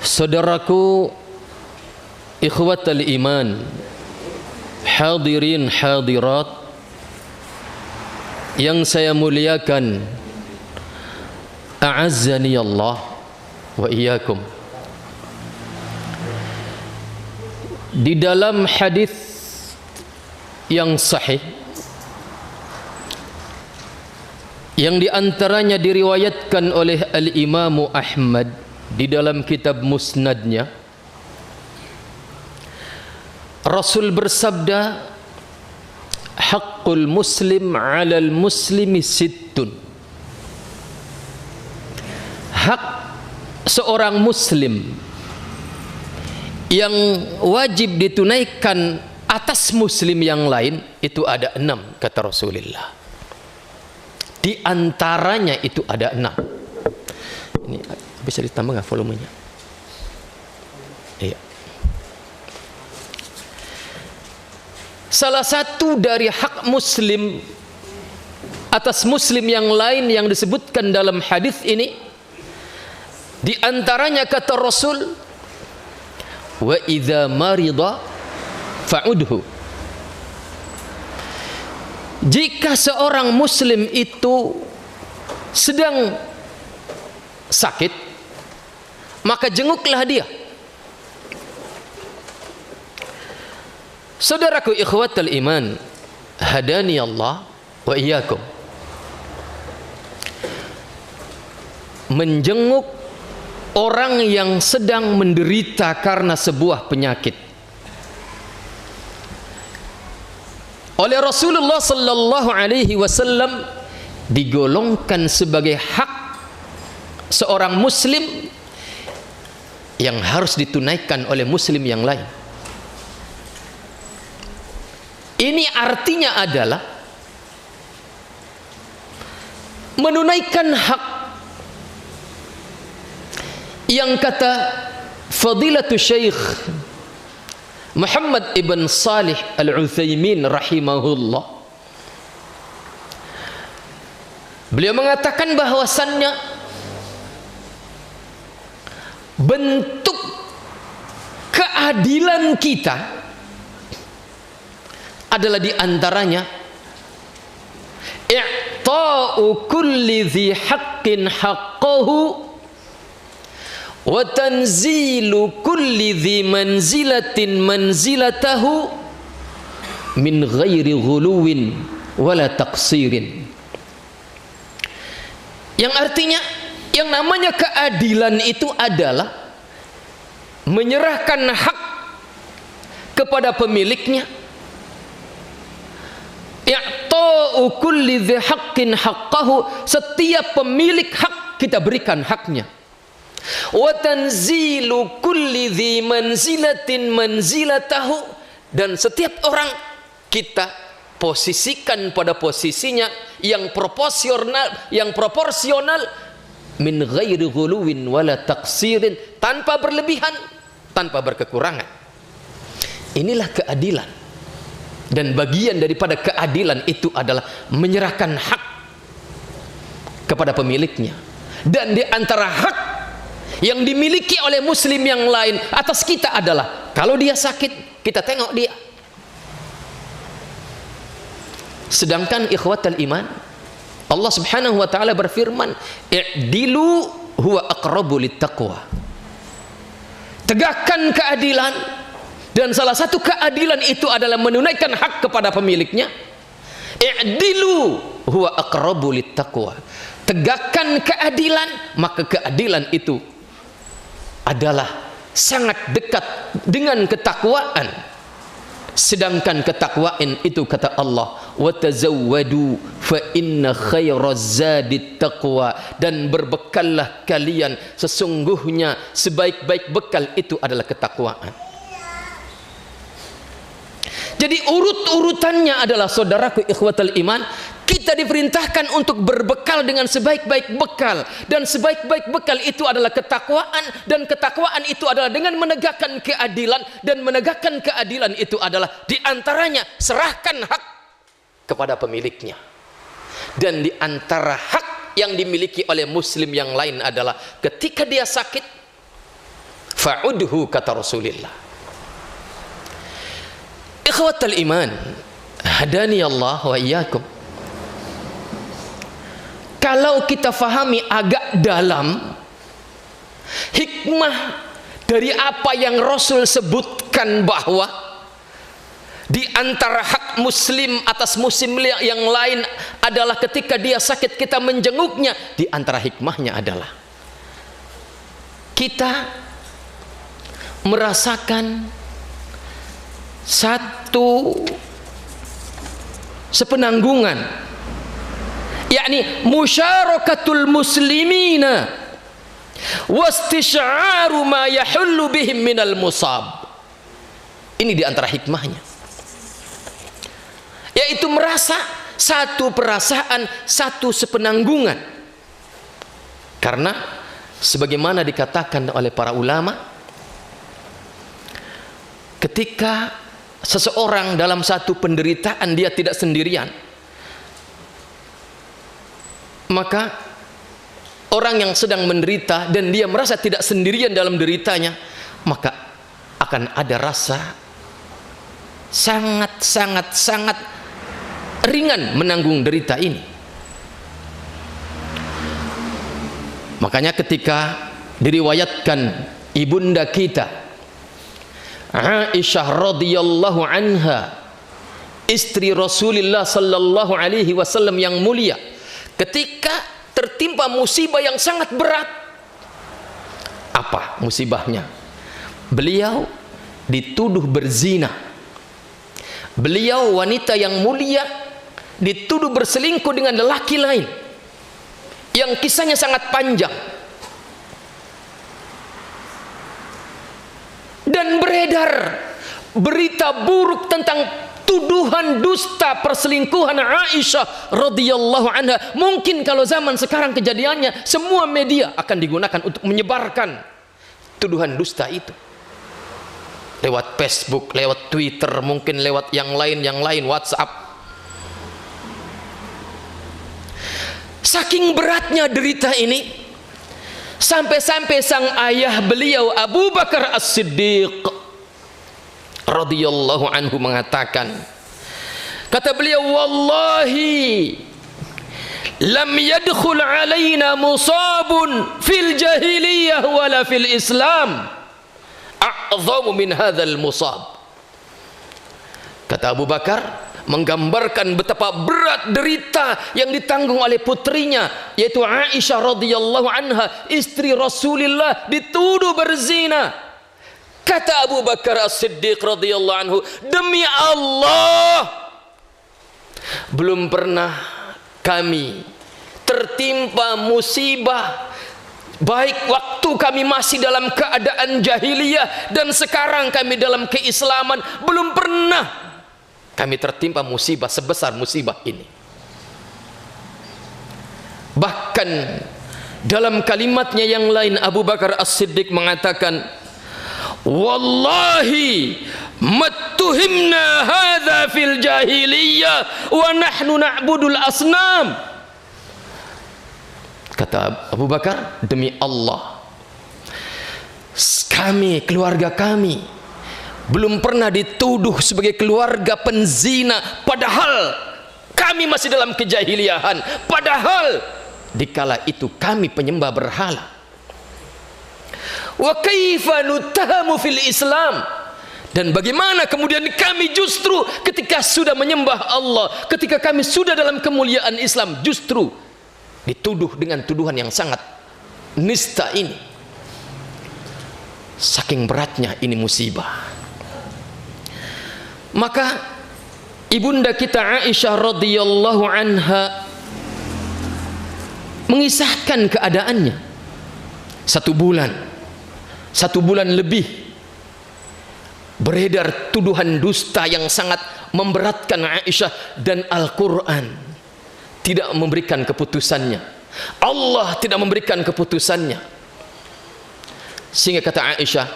Saudaraku, ikhwatal iman, hadirin hadirat yang saya muliakan, a'azzani Allah wa iyyakum. Di dalam hadis yang sahih yang diantaranya diriwayatkan oleh Al-Imam Ahmad di dalam kitab Musnadnya, Rasul bersabda, haqqul muslim 'alal muslimi sittun. Hak seorang muslim yang wajib ditunaikan atas muslim yang lain itu ada 6, kata Rasulullah. Di antaranya itu ada 6. Ini bisa ditambah nggak volumenya? Iya. Salah satu dari hak muslim atas muslim yang lain yang disebutkan dalam hadis ini, di antaranya kata Rasul, wa idza marida fa'udhu. Jika seorang muslim itu sedang sakit, maka jenguklah dia. Saudaraku ikhwatal iman, hadani Allah wa iyyakum. Menjenguk orang yang sedang menderita karena sebuah penyakit oleh Rasulullah sallallahu alaihi wasallam digolongkan sebagai hak seorang muslim yang harus ditunaikan oleh muslim yang lain. Ini artinya adalah menunaikan hak yang kata Fadilatul Syekh Muhammad ibn Salih Al-Utsaimin rahimahullah. Beliau mengatakan bahwasannya bentuk keadilan kita adalah diantaranya i'ta'u kulli dhi haqqin haqqahu wa tanzilu kulli dhi manzilatin manzilatahu min ghairi ghuluwin wala taqsirin. Yang artinya, yang namanya keadilan itu adalah menyerahkan hak kepada pemiliknya. I'ta'u kulli dhi haqqin haqqahu, setiap pemilik hak kita berikan haknya. Wa tanzilu kulli dhi manzilatin manzilatahu, dan setiap orang kita posisikan pada posisinya yang proporsional min ghairi ghuluwin wala taqsirin, tanpa berlebihan, tanpa berkekurangan. Inilah keadilan, dan bagian daripada keadilan itu adalah menyerahkan hak kepada pemiliknya. Dan di antara hak yang dimiliki oleh muslim yang lain atas kita adalah kalau dia sakit, kita tengok dia. Sedangkan ikhwatal iman, Allah subhanahu wa ta'ala berfirman, i'dilu huwa aqrabu littaqwa. Tegakkan keadilan, dan salah satu keadilan itu adalah menunaikan hak kepada pemiliknya. I'dilu huwa aqrabu littaqwa. Tegakkan keadilan, maka keadilan itu adalah sangat dekat dengan ketakwaan. Sedangkan ketakwaan itu kata Allah, wa tazawwadu fa inna khairaz zadit taqwa, dan berbekallah kalian, sesungguhnya sebaik-baik bekal itu adalah ketakwaan. Jadi urut-urutannya adalah, saudaraku ikhwatal iman, kita diperintahkan untuk berbekal dengan sebaik-baik bekal, dan sebaik-baik bekal itu adalah ketakwaan, dan ketakwaan itu adalah dengan menegakkan keadilan, dan menegakkan keadilan itu adalah diantaranya serahkan hak kepada pemiliknya. Dan diantara hak yang dimiliki oleh muslim yang lain adalah ketika dia sakit, fa'udhu, kata Rasulullah. Ikhwatal iman, hadani Allah wa iyyakum. Kalau kita fahami agak dalam hikmah dari apa yang Rasul sebutkan, bahwa di antara hak muslim atas muslim yang lain adalah ketika dia sakit kita menjenguknya, di antara hikmahnya adalah kita merasakan satu sepenanggungan, yakni musyarakatul muslimina wastisy'aru ma yahullu bihim minal musab. Ini di antara hikmahnya, yaitu merasa satu perasaan, satu sepenanggungan. Karena sebagaimana dikatakan oleh para ulama, ketika seseorang dalam satu penderitaan dia tidak sendirian, maka orang yang sedang menderita dan dia merasa tidak sendirian dalam deritanya, maka akan ada rasa sangat ringan menanggung derita ini. Makanya ketika diriwayatkan ibunda kita Aisyah radhiyallahu anha, istri Rasulullah sallallahu alaihi wasallam yang mulia, ketika tertimpa musibah yang sangat berat. Apa musibahnya? Beliau dituduh berzina. Beliau wanita yang mulia dituduh berselingkuh dengan lelaki lain yang kisahnya sangat panjang. Dan beredar berita buruk tentang tuduhan dusta perselingkuhan Aisyah radhiyallahu anha. Mungkin kalau zaman sekarang kejadiannya, semua media akan digunakan untuk menyebarkan tuduhan dusta itu. Lewat Facebook, lewat Twitter, mungkin lewat yang lain, WhatsApp. Saking beratnya derita ini, sampai-sampai sang ayah beliau Abu Bakar As-Siddiq radhiyallahu anhu mengatakan, kata beliau, wallahi lam yadkhul alaina musabun fil jahiliyah wala fil islam a'zamu min hadzal musab. Kata Abu Bakar menggambarkan betapa berat derita yang ditanggung oleh putrinya, yaitu Aisyah radhiyallahu anha, istri Rasulullah, dituduh berzina. Kata Abu Bakar As-Siddiq radhiyallahu anhu, demi Allah, belum pernah kami tertimpa musibah, baik waktu kami masih dalam keadaan jahiliyah dan sekarang kami dalam keislaman, belum pernah kami tertimpa musibah sebesar musibah ini. Bahkan dalam kalimatnya yang lain, Abu Bakar As-Siddiq mengatakan, wallahi mattuhimna hadza fil jahiliyah wa nahnu na'budul asnam. Kata Abu Bakar, demi Allah, kami, keluarga kami, belum pernah dituduh sebagai keluarga penzina, padahal kami masih dalam kejahiliahan, padahal dikala itu kami penyembah berhala. Wa kaifa nuttahamu fil Islam, dan bagaimana kemudian kami justru ketika sudah menyembah Allah, ketika kami sudah dalam kemuliaan Islam, justru dituduh dengan tuduhan yang sangat nista ini. Saking beratnya ini musibah. Maka ibunda kita Aisyah radhiyallahu anha mengisahkan keadaannya. 1 bulan lebih beredar tuduhan dusta yang sangat memberatkan Aisyah, dan Al-Quran tidak memberikan keputusannya, Allah tidak memberikan keputusannya. Sehingga kata Aisyah,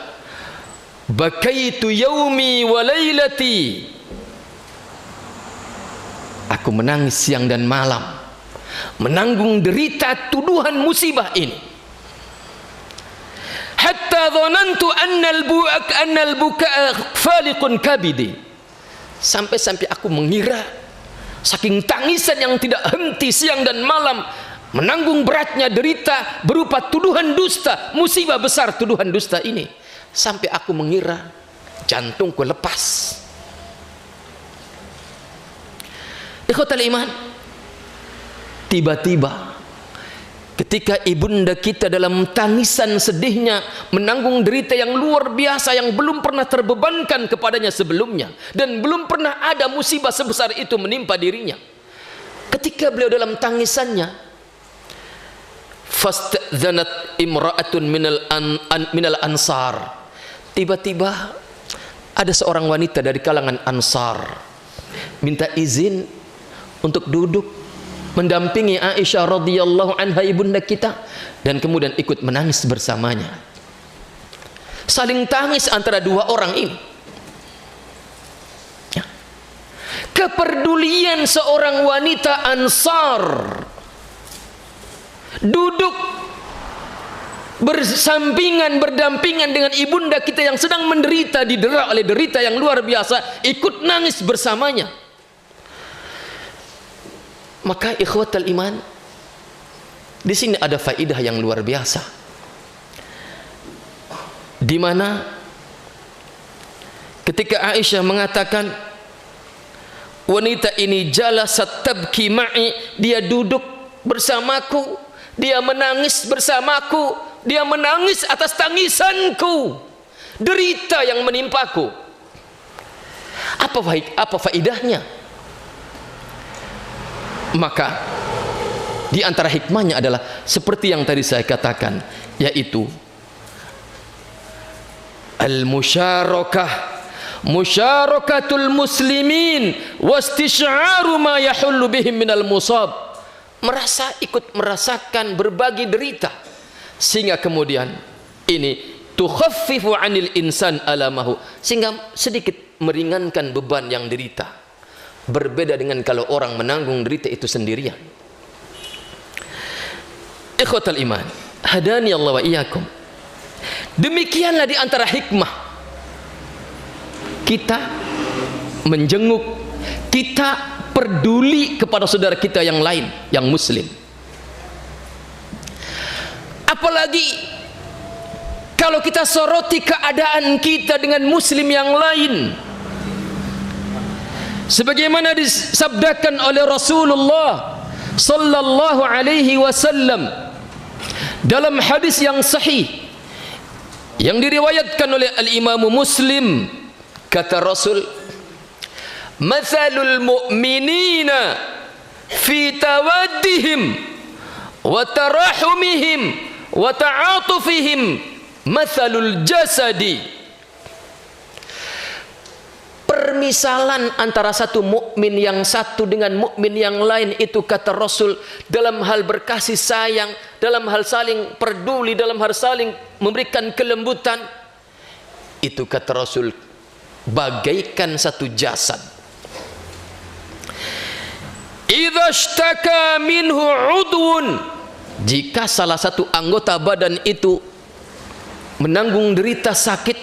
bakaitu yaumi wa lailati, aku menangis siang dan malam menanggung derita tuduhan musibah ini. Hatta hatta dhanantu annal buka faliqun kabidi. Sampai aku mengira saking tangisan yang tidak henti siang dan malam, menanggung beratnya derita berupa tuduhan dusta, musibah besar tuduhan dusta ini, sampai aku mengira jantungku lepas. Ikhwatal iman, tiba-tiba ketika ibunda kita dalam tangisan sedihnya menanggung derita yang luar biasa yang belum pernah terbebankan kepadanya sebelumnya, dan belum pernah ada musibah sebesar itu menimpa dirinya, ketika beliau dalam tangisannya, fastadzanat imra'atun minal ansar, tiba-tiba ada seorang wanita dari kalangan Ansar minta izin untuk duduk mendampingi Aisyah radhiyallahu anha ibunda kita, dan kemudian ikut menangis bersamanya. Saling tangis antara dua orang ini. Ya. Kepedulian seorang wanita Ansar duduk bersampingan, berdampingan dengan ibunda kita yang sedang menderita, didera oleh derita yang luar biasa, ikut nangis bersamanya. Maka ikhwatal iman, di sini ada faidah yang luar biasa, di mana ketika Aisyah mengatakan wanita ini jalasat tabki ma'i, dia duduk bersamaku, dia menangis bersamaku, dia menangis atas tangisanku, derita yang menimpaku. Apa faidahnya? Maka di antara hikmahnya adalah seperti yang tadi saya katakan, yaitu al-musyarakah, musyarakatul muslimin wastisy'aru ma yahullu bihim minal musab, ikut merasakan berbagi derita, sehingga kemudian ini tukhaffifu 'anil insan alamahu, sehingga sedikit meringankan beban yang derita. Berbeda dengan kalau orang menanggung derita itu sendirian. Ikhwatal iman, hadani Allah wa iyyakum. Demikianlah di antara hikmah kita menjenguk, kita peduli kepada saudara kita yang lain, yang muslim. Apalagi kalau kita soroti keadaan kita dengan muslim yang lain, sebagaimana disabdakan oleh Rasulullah sallallahu alaihi wasallam dalam hadis yang sahih yang diriwayatkan oleh al-Imam Muslim, kata Rasul, mathalul mu'minina fi tawaddihim wa tarahumihim wa ta'atufihim mathalul jasadi. Permisalan antara satu mukmin yang satu dengan mukmin yang lain itu, kata Rasul, dalam hal berkasih sayang, dalam hal saling peduli, dalam hal saling memberikan kelembutan, itu kata Rasul bagaikan satu jasad. Idza ishtaka minhu udwun, jika salah satu anggota badan itu menanggung derita sakit,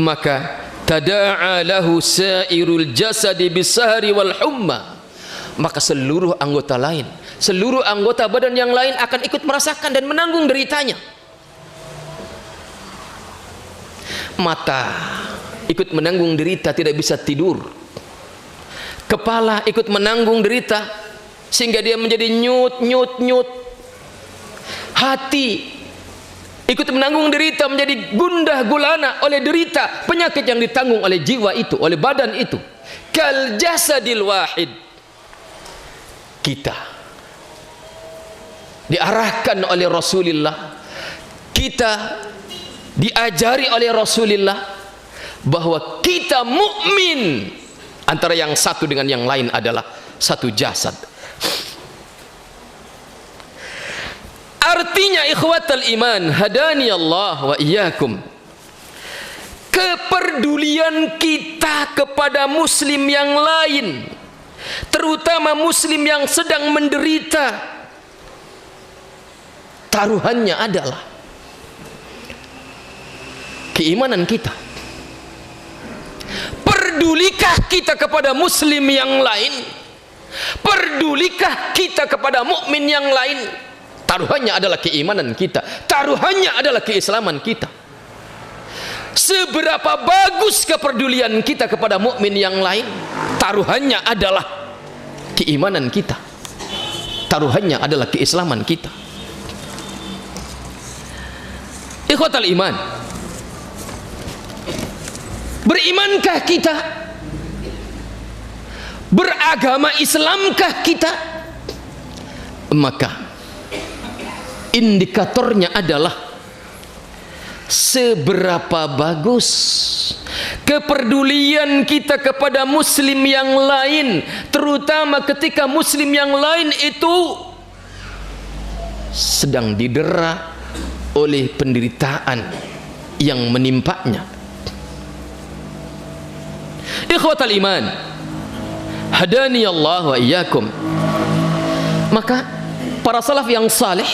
maka tada'a lahu sairul jasadi bisahri wal humma, maka seluruh anggota lain, seluruh anggota badan yang lain akan ikut merasakan dan menanggung deritanya. Mata ikut menanggung derita, tidak bisa tidur. Kepala ikut menanggung derita sehingga dia menjadi nyut. Hati ikut menanggung derita, menjadi gundah gulana oleh derita penyakit yang ditanggung oleh jiwa itu, oleh badan itu. Kal jasadil wahid, kita diarahkan oleh Rasulullah, kita diajari oleh Rasulullah bahwa kita mukmin, antara yang satu dengan yang lain adalah satu jasad. Artinya ikhwatal iman, hadani Allah wa iyyakum, kepedulian kita kepada muslim yang lain, terutama muslim yang sedang menderita, taruhannya adalah keimanan kita? Perdulikah kita kepada muslim yang lain? Perdulikah kita kepada mukmin yang lain? Taruhannya adalah keimanan kita, taruhannya adalah keislaman kita. Seberapa bagus kepedulian kita kepada mukmin yang lain, taruhannya adalah keimanan kita, taruhannya adalah keislaman kita. Ikhwatal iman, berimankah kita? Beragama Islamkah kita? Maka indikatornya adalah seberapa bagus kepedulian kita kepada muslim yang lain, terutama ketika muslim yang lain itu sedang didera oleh penderitaan yang menimpanya. Ikhwatal iman, hadani Allah wa iyyakum. Maka para salaf yang saleh,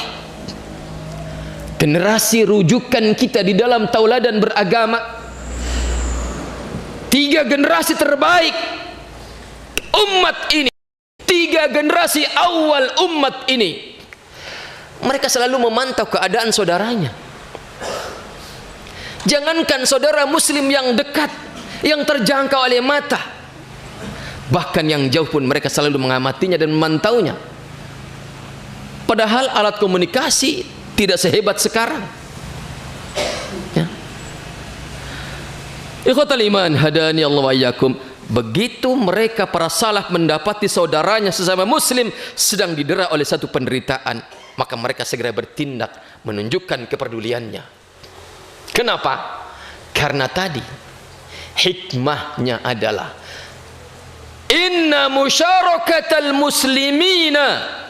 generasi rujukan kita di dalam tauladan beragama, 3 generasi terbaik umat ini, 3 generasi awal umat ini, mereka selalu memantau keadaan saudaranya. Jangankan saudara muslim yang dekat, yang terjangkau oleh mata, bahkan yang jauh pun mereka selalu mengamatinya dan memantaunya. Padahal alat komunikasi tidak sehebat sekarang. Ya. Ikhwatal iman, hadani Allah wa iyyakum. Begitu mereka para salaf mendapati saudaranya sesama muslim sedang didera oleh satu penderitaan, maka mereka segera bertindak menunjukkan kepeduliannya. Kenapa? Karena tadi hikmahnya adalah inna musyarakatal muslimina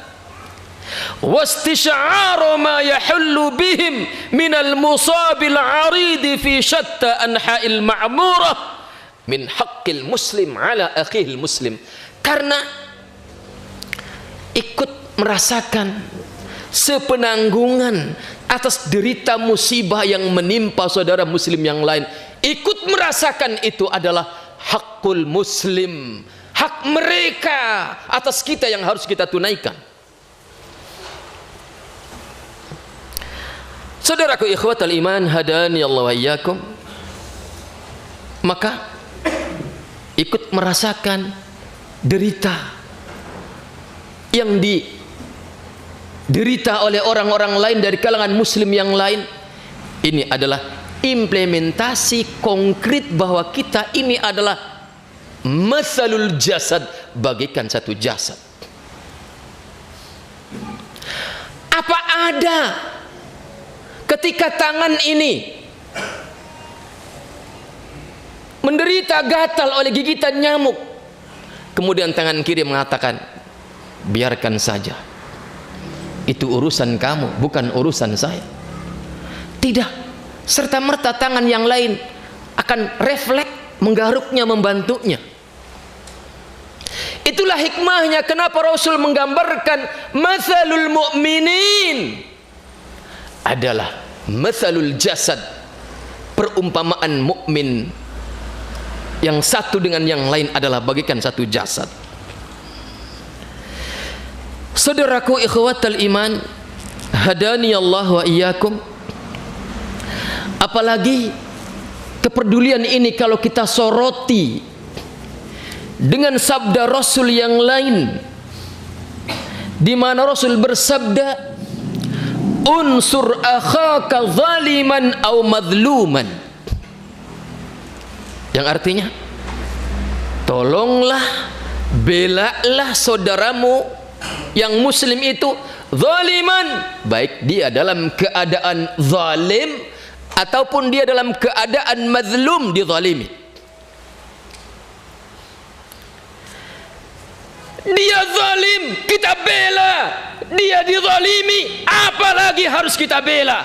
واستشعار ما يحل بهم من المصاب العريض في شتى أنحاء المعمورة من حق المسلم على أخيه المسلم. Karena ikut merasakan sepenanggungan atas derita musibah yang menimpa saudara muslim yang lain, ikut merasakan itu adalah hakul muslim, hak mereka atas kita yang harus kita tunaikan. Saudaraku ikhwatal iman, hadani Allah wa iyyakum. Maka ikut merasakan derita yang diderita oleh orang-orang lain dari kalangan muslim yang lain. Ini adalah implementasi konkret bahwa kita ini adalah masalul jasad, bagaikan satu jasad. Apa ada ketika tangan ini menderita gatal oleh gigitan nyamuk, kemudian tangan kiri mengatakan, biarkan saja, itu urusan kamu, bukan urusan saya? Tidak, serta-merta tangan yang lain akan refleks menggaruknya, membantunya. Itulah hikmahnya kenapa Rasul menggambarkan mathalul mu'minin adalah mathalul jasad, perumpamaan mukmin yang satu dengan yang lain adalah bagikan satu jasad. Saudaraku ikhwatal iman, hadani Allah wa iyyakum. Apalagi kepedulian ini kalau kita soroti dengan sabda Rasul yang lain, di mana Rasul bersabda, unsur akhaka zaliman au madluman, yang artinya tolonglah, belalah saudaramu yang muslim itu zaliman, baik dia dalam keadaan zalim ataupun dia dalam keadaan mazlum, dizalimi. Dia zalim, kita bela. Dia dizalimi, apalagi harus kita bela.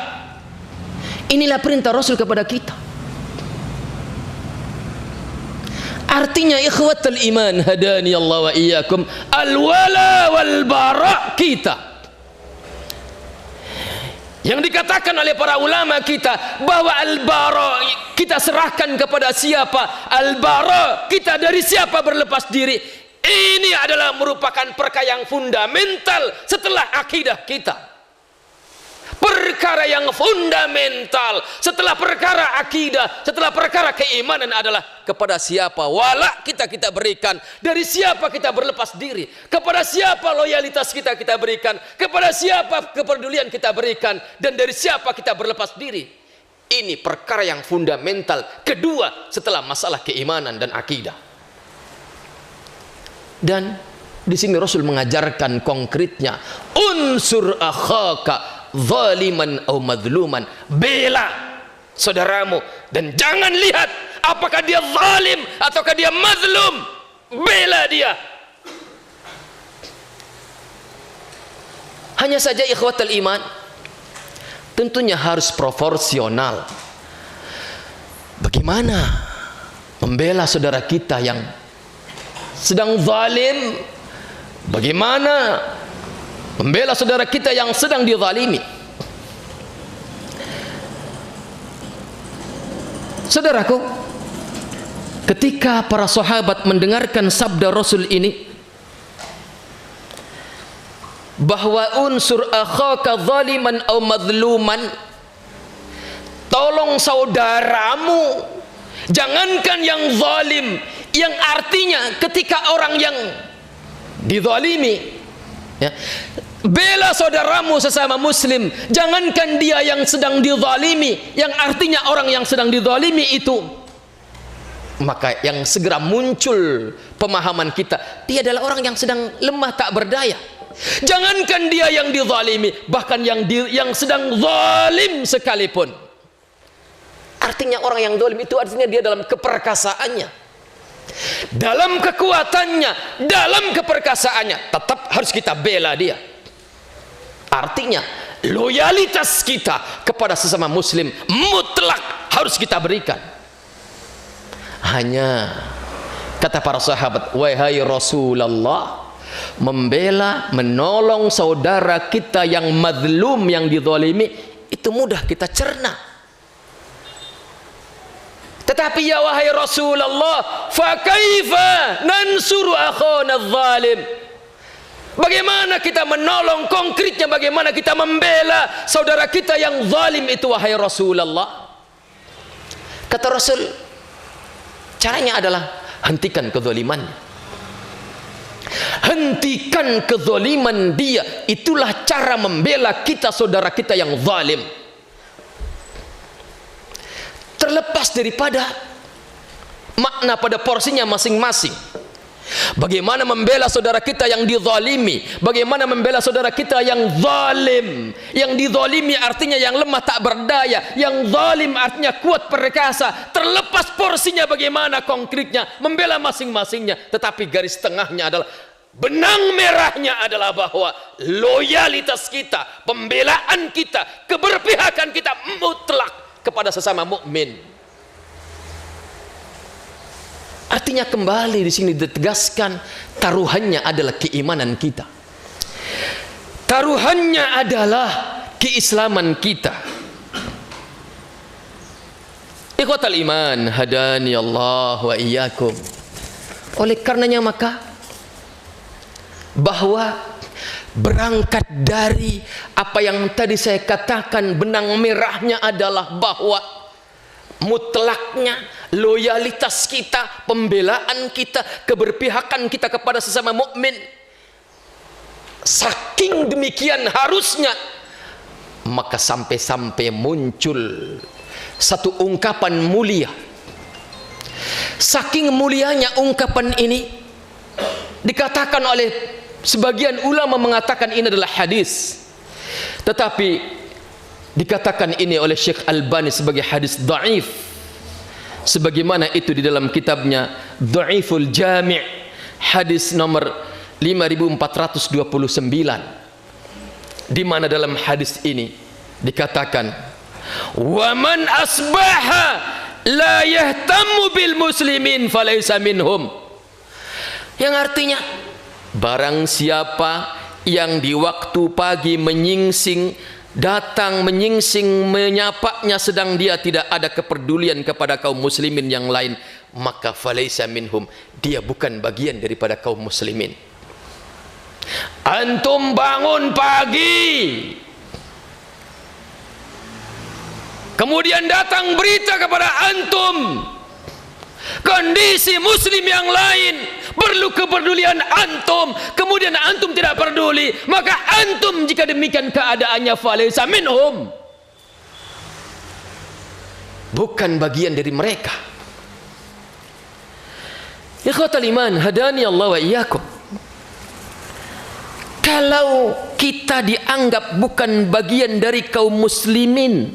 Inilah perintah Rasul kepada kita. Artinya ikhwatul iman, hadani Allah wa iyyakum, al-wala wal bara kita yang dikatakan oleh para ulama kita bahwa al-bara kita serahkan kepada siapa, al-bara kita dari siapa berlepas diri, ini adalah merupakan perkara yang fundamental setelah akidah kita. Perkara yang fundamental setelah perkara akidah, setelah perkara keimanan adalah kepada siapa wala kita berikan, dari siapa kita berlepas diri, kepada siapa loyalitas kita berikan, kepada siapa kepedulian kita berikan, dan dari siapa kita berlepas diri. Ini perkara yang fundamental kedua setelah masalah keimanan dan akidah. Dan di sini Rasul mengajarkan konkretnya, unsur akhaka zaliman atau madluman, bela saudaramu dan jangan lihat apakah dia zalim ataukah dia mazlum, bela dia. Hanya saja ikhwatal iman, tentunya harus proporsional. Bagaimana membela saudara kita yang sedang zalim, bagaimana membela saudara kita yang sedang dizalimi. Saudaraku, ketika para sahabat mendengarkan sabda Rasul ini bahwa unsur akhaka zaliman au madluman, tolong saudaramu, jangankan yang zalim, yang artinya ketika orang yang dizalimi, ya, bela saudaramu sesama muslim, jangankan dia yang sedang dizalimi, yang artinya orang yang sedang dizalimi itu, maka yang segera muncul pemahaman kita, dia adalah orang yang sedang lemah tak berdaya. Jangankan dia yang dizalimi, bahkan yang sedang zalim sekalipun, artinya orang yang zalim itu artinya dia dalam keperkasaannya, dalam kekuatannya, dalam keperkasaannya, tetap harus kita bela dia. Artinya loyalitas kita kepada sesama muslim mutlak harus kita berikan. Hanya kata para sahabat, wahai Rasulullah, membela, menolong saudara kita yang mazlum, yang dizalimi, itu mudah kita cerna. Tetapi ya wahai Rasulullah, fa kaifa nansuru akhana zalim? Bagaimana kita menolong, konkretnya bagaimana kita membela saudara kita yang zalim itu wahai Rasulullah? Kata Rasul, caranya adalah hentikan kezalimannya. Hentikan kezaliman dia, itulah cara membela kita saudara kita yang zalim. Terlepas daripada makna pada porsinya masing-masing. Bagaimana membela saudara kita yang dizalimi, bagaimana membela saudara kita yang zalim. Yang dizalimi artinya yang lemah tak berdaya, yang zalim artinya kuat perkasa. Terlepas porsinya bagaimana konkretnya membela masing-masingnya, tetapi garis tengahnya adalah, benang merahnya adalah bahwa loyalitas kita, pembelaan kita, keberpihakan kita mutlak kepada sesama mukmin. Artinya kembali di sini ditegaskan, taruhannya adalah keimanan kita. Taruhannya adalah keislaman kita. Ikhwatal iman, hadani Allah wa iyyakum. Oleh karenanya maka, bahwa berangkat dari apa yang tadi saya katakan, benang merahnya adalah bahwa mutlaknya loyalitas kita, pembelaan kita, keberpihakan kita kepada sesama mukmin. Saking demikian harusnya, maka sampai-sampai muncul satu ungkapan mulia. Saking mulianya ungkapan ini, dikatakan oleh sebagian ulama mengatakan ini adalah hadis, tetapi dikatakan ini oleh Syekh Albani sebagai hadis dhaif, sebagaimana itu di dalam kitabnya Dhaiful Jami', hadis nomor 5429, di mana dalam hadis ini dikatakan, wa man asbaha la yahtammu bil muslimin falaysa minhum, yang artinya barang siapa yang di waktu pagi menyingsing datang menyingsing, menyapanya sedang dia tidak ada kepedulian kepada kaum muslimin yang lain, maka falaisa minhum, dia bukan bagian daripada kaum muslimin. Antum bangun pagi, kemudian datang berita kepada antum kondisi muslim yang lain perlu kepedulian antum, kemudian antum tidak peduli, maka antum jika demikian keadaannya falaisa minhum, bukan bagian dari mereka. Ikhwatal iman, hadani Allah wa iyyakum. Kalau kita dianggap bukan bagian dari kaum muslimin,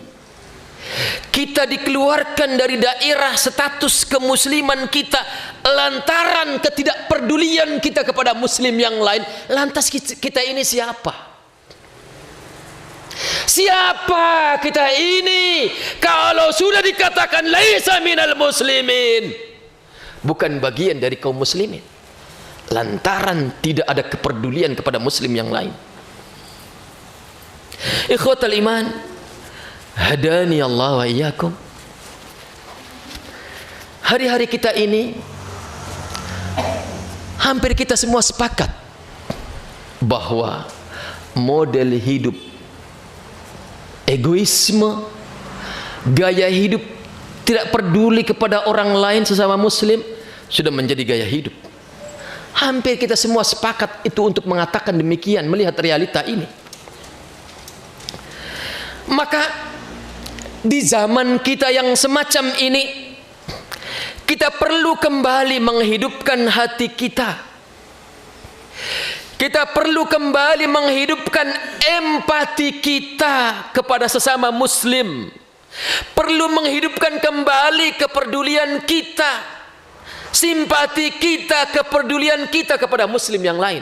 kita dikeluarkan dari daerah status kemusliman kita lantaran ketidakpedulian kita kepada muslim yang lain, lantas kita ini siapa? Siapa kita ini kalau sudah dikatakan laisa minal muslimin, bukan bagian dari kaum muslimin, lantaran tidak ada kepedulian kepada muslim yang lain. Ikhwatal iman, hadani Allah wa iyyakum. Hari-hari kita ini hampir kita semua sepakat bahwa model hidup egoisme, gaya hidup tidak peduli kepada orang lain sesama muslim sudah menjadi gaya hidup. Hampir kita semua sepakat itu untuk mengatakan demikian melihat realita ini. Maka di zaman kita yang semacam ini, kita perlu kembali menghidupkan hati kita. Kita perlu kembali menghidupkan empati kita kepada sesama muslim. Perlu menghidupkan kembali kepedulian kita, simpati kita, kepedulian kita kepada muslim yang lain.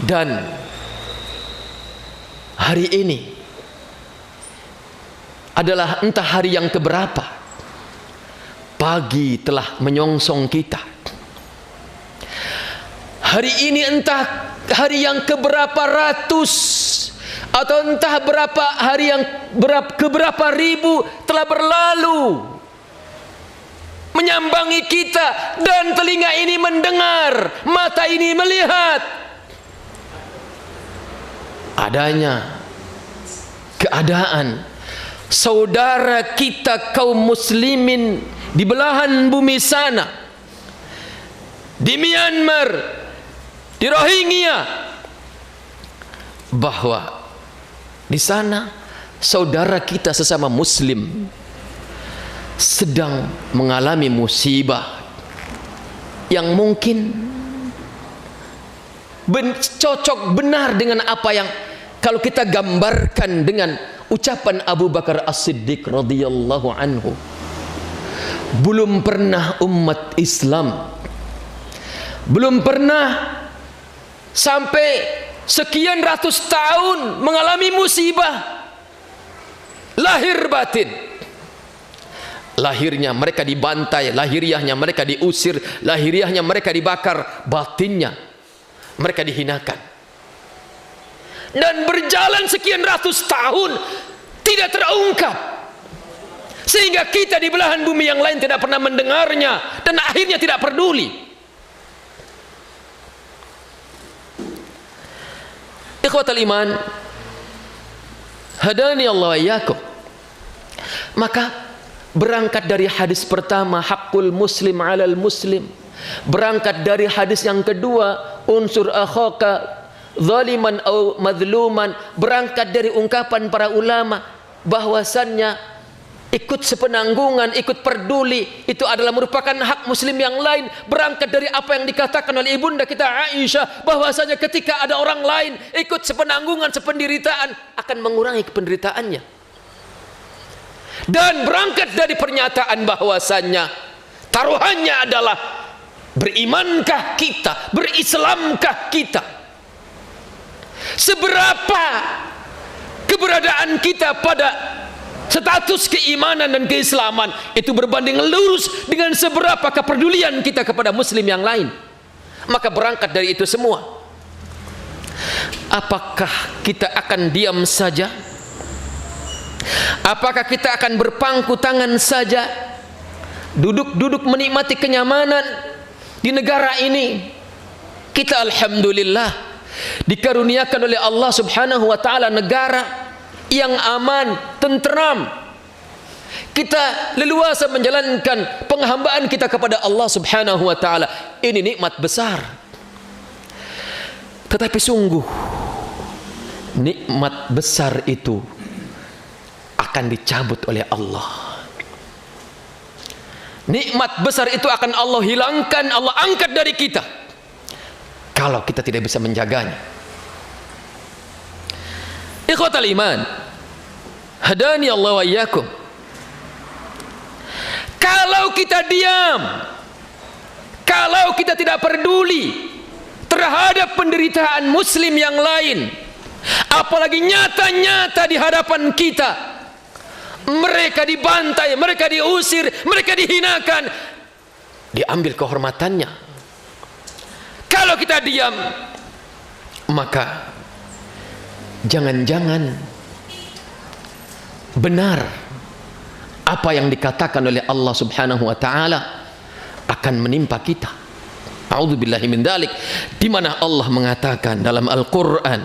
Dan hari ini adalah entah hari yang keberapa, pagi telah menyongsong kita. Hari ini entah hari yang keberapa ratus, atau entah berapa hari yang keberapa ribu telah berlalu menyambangi kita, dan telinga ini mendengar, mata ini melihat adanya keadaan saudara kita kaum muslimin di belahan bumi sana, di Myanmar, di Rohingya, bahwa di sana saudara kita sesama muslim sedang mengalami musibah yang mungkin cocok benar dengan apa yang kalau kita gambarkan dengan ucapan Abu Bakar As-Siddiq radhiyallahu anhu, belum pernah umat Islam, belum pernah sampai sekian ratus tahun mengalami musibah lahir batin. Lahirnya mereka dibantai, lahiriahnya mereka diusir, lahiriahnya mereka dibakar, batinnya mereka dihinakan. Dan berjalan sekian ratus tahun tidak terungkap, sehingga kita di belahan bumi yang lain tidak pernah mendengarnya, dan akhirnya tidak peduli. Ikhwatal iman, hadani Allah wa iyyakum. Maka berangkat dari hadis pertama, hakul muslim alal muslim, berangkat dari hadis yang kedua, unsur akhaka zaliman au madluman, berangkat dari ungkapan para ulama bahwasannya ikut sepenanggungan, ikut peduli itu adalah merupakan hak muslim yang lain. Berangkat dari apa yang dikatakan oleh ibunda kita Aisyah, bahwasanya ketika ada orang lain ikut sepenanggungan, sependeritaan, akan mengurangi penderitaannya. Dan berangkat dari pernyataan bahwasannya taruhannya adalah berimankah kita, berislamkah kita, seberapa keberadaan kita pada status keimanan dan keislaman itu berbanding lurus dengan seberapa kepedulian kita kepada muslim yang lain. Maka berangkat dari itu semua, Apakah kita akan diam saja? Apakah kita akan berpangku tangan saja, duduk-duduk menikmati kenyamanan di negara ini? Kita alhamdulillah dikaruniakan oleh Allah Subhanahu wa taala negara yang aman, tentram. Kita leluasa menjalankan penghambaan kita kepada Allah Subhanahu wa taala. Ini nikmat besar. Tetapi sungguh nikmat besar itu akan dicabut oleh Allah. Nikmat besar itu akan Allah hilangkan, Allah angkat dari kita kalau kita tidak bisa menjaganya. Ikhwatal iman, hadani Allah wa iyyakum. Kalau kita diam, kalau kita tidak peduli terhadap penderitaan muslim yang lain, apalagi nyata-nyata di hadapan kita, mereka dibantai, mereka diusir, mereka dihinakan, diambil kehormatannya. Kalau kita diam, maka jangan-jangan benar apa yang dikatakan oleh Allah Subhanahu wa taala akan menimpa kita. A'udzubillahi min dzalik, di mana Allah mengatakan dalam Al-Qur'an,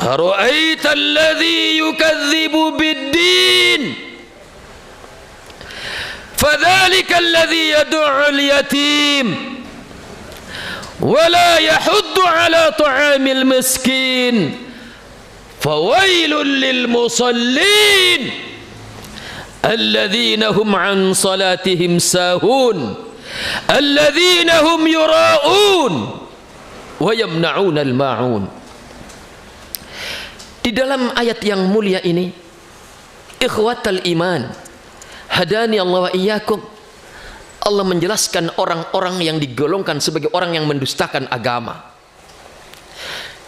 "Ara'aita alladhi yukadzibu bid-din, fadzalika alladhi yad'u al-yatim wa la yahuddu 'ala ta'amil miskin." Fawailul lil musallin alladzina hum an salatihim sahun alladzina hum yura'un wa yamna'una al-ma'un. Di dalam ayat yang mulia ini, ikhwatal iman, hadani Allah wa iyyakum, Allah menjelaskan orang-orang yang digolongkan sebagai orang yang mendustakan agama.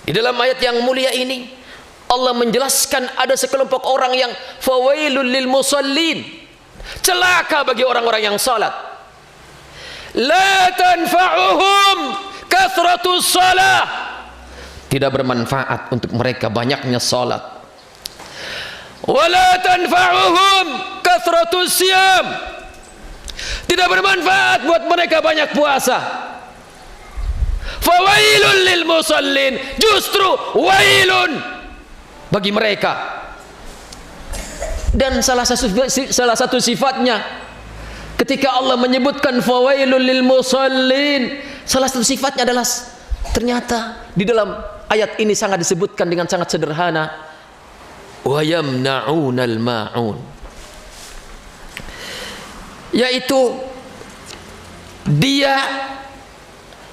Di dalam ayat yang mulia ini Allah menjelaskan ada sekelompok orang yang fawailul lil musallin, celaka bagi orang-orang yang salat. La tanfa'uhum kathratus salah, tidak bermanfaat untuk mereka banyaknya salat. Wala tanfa'uhum kathratus siyam, tidak bermanfaat buat mereka banyak puasa. Fawailul lil musallin, justru wailun bagi mereka. Dan salah satu sifatnya ketika Allah menyebutkan fawailul lil musallin, salah satu sifatnya adalah ternyata di dalam ayat ini sangat disebutkan dengan sangat sederhana, wa yamna'unal ma'un, yaitu dia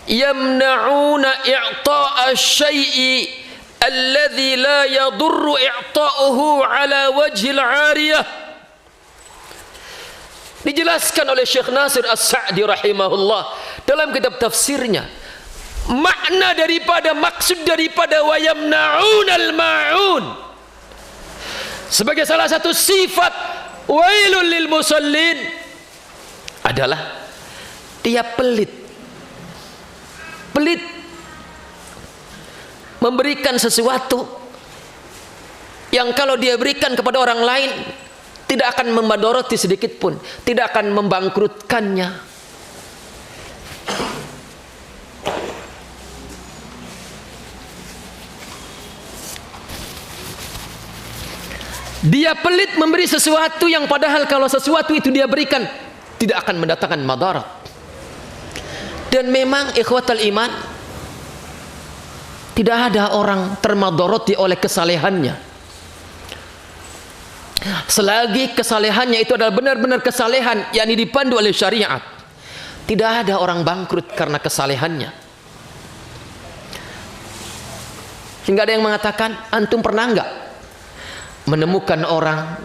yamna'una i'ta'a syai'i alladhi la yadurru i'ta'uhu ala wajhil 'ariyah. Dijelaskan oleh Syekh Nasir As-Sa'di rahimahullah dalam kitab tafsirnya, makna daripada, maksud daripada wa yamna'unal ma'un sebagai salah satu sifat wailul lil musallin adalah dia pelit, memberikan sesuatu yang kalau dia berikan kepada orang lain tidak akan memadoroti sedikit pun, tidak akan membangkrutkannya. Dia pelit memberi sesuatu yang padahal kalau sesuatu itu dia berikan tidak akan mendatangkan madarat. Dan memang ikhwatal iman, tidak ada orang termadoroti oleh kesalehannya selagi kesalehannya itu adalah benar-benar kesalehan yang dipandu oleh syariat. Tidak ada orang bangkrut karena kesalehannya. Hingga ada yang mengatakan, antum pernah enggak menemukan orang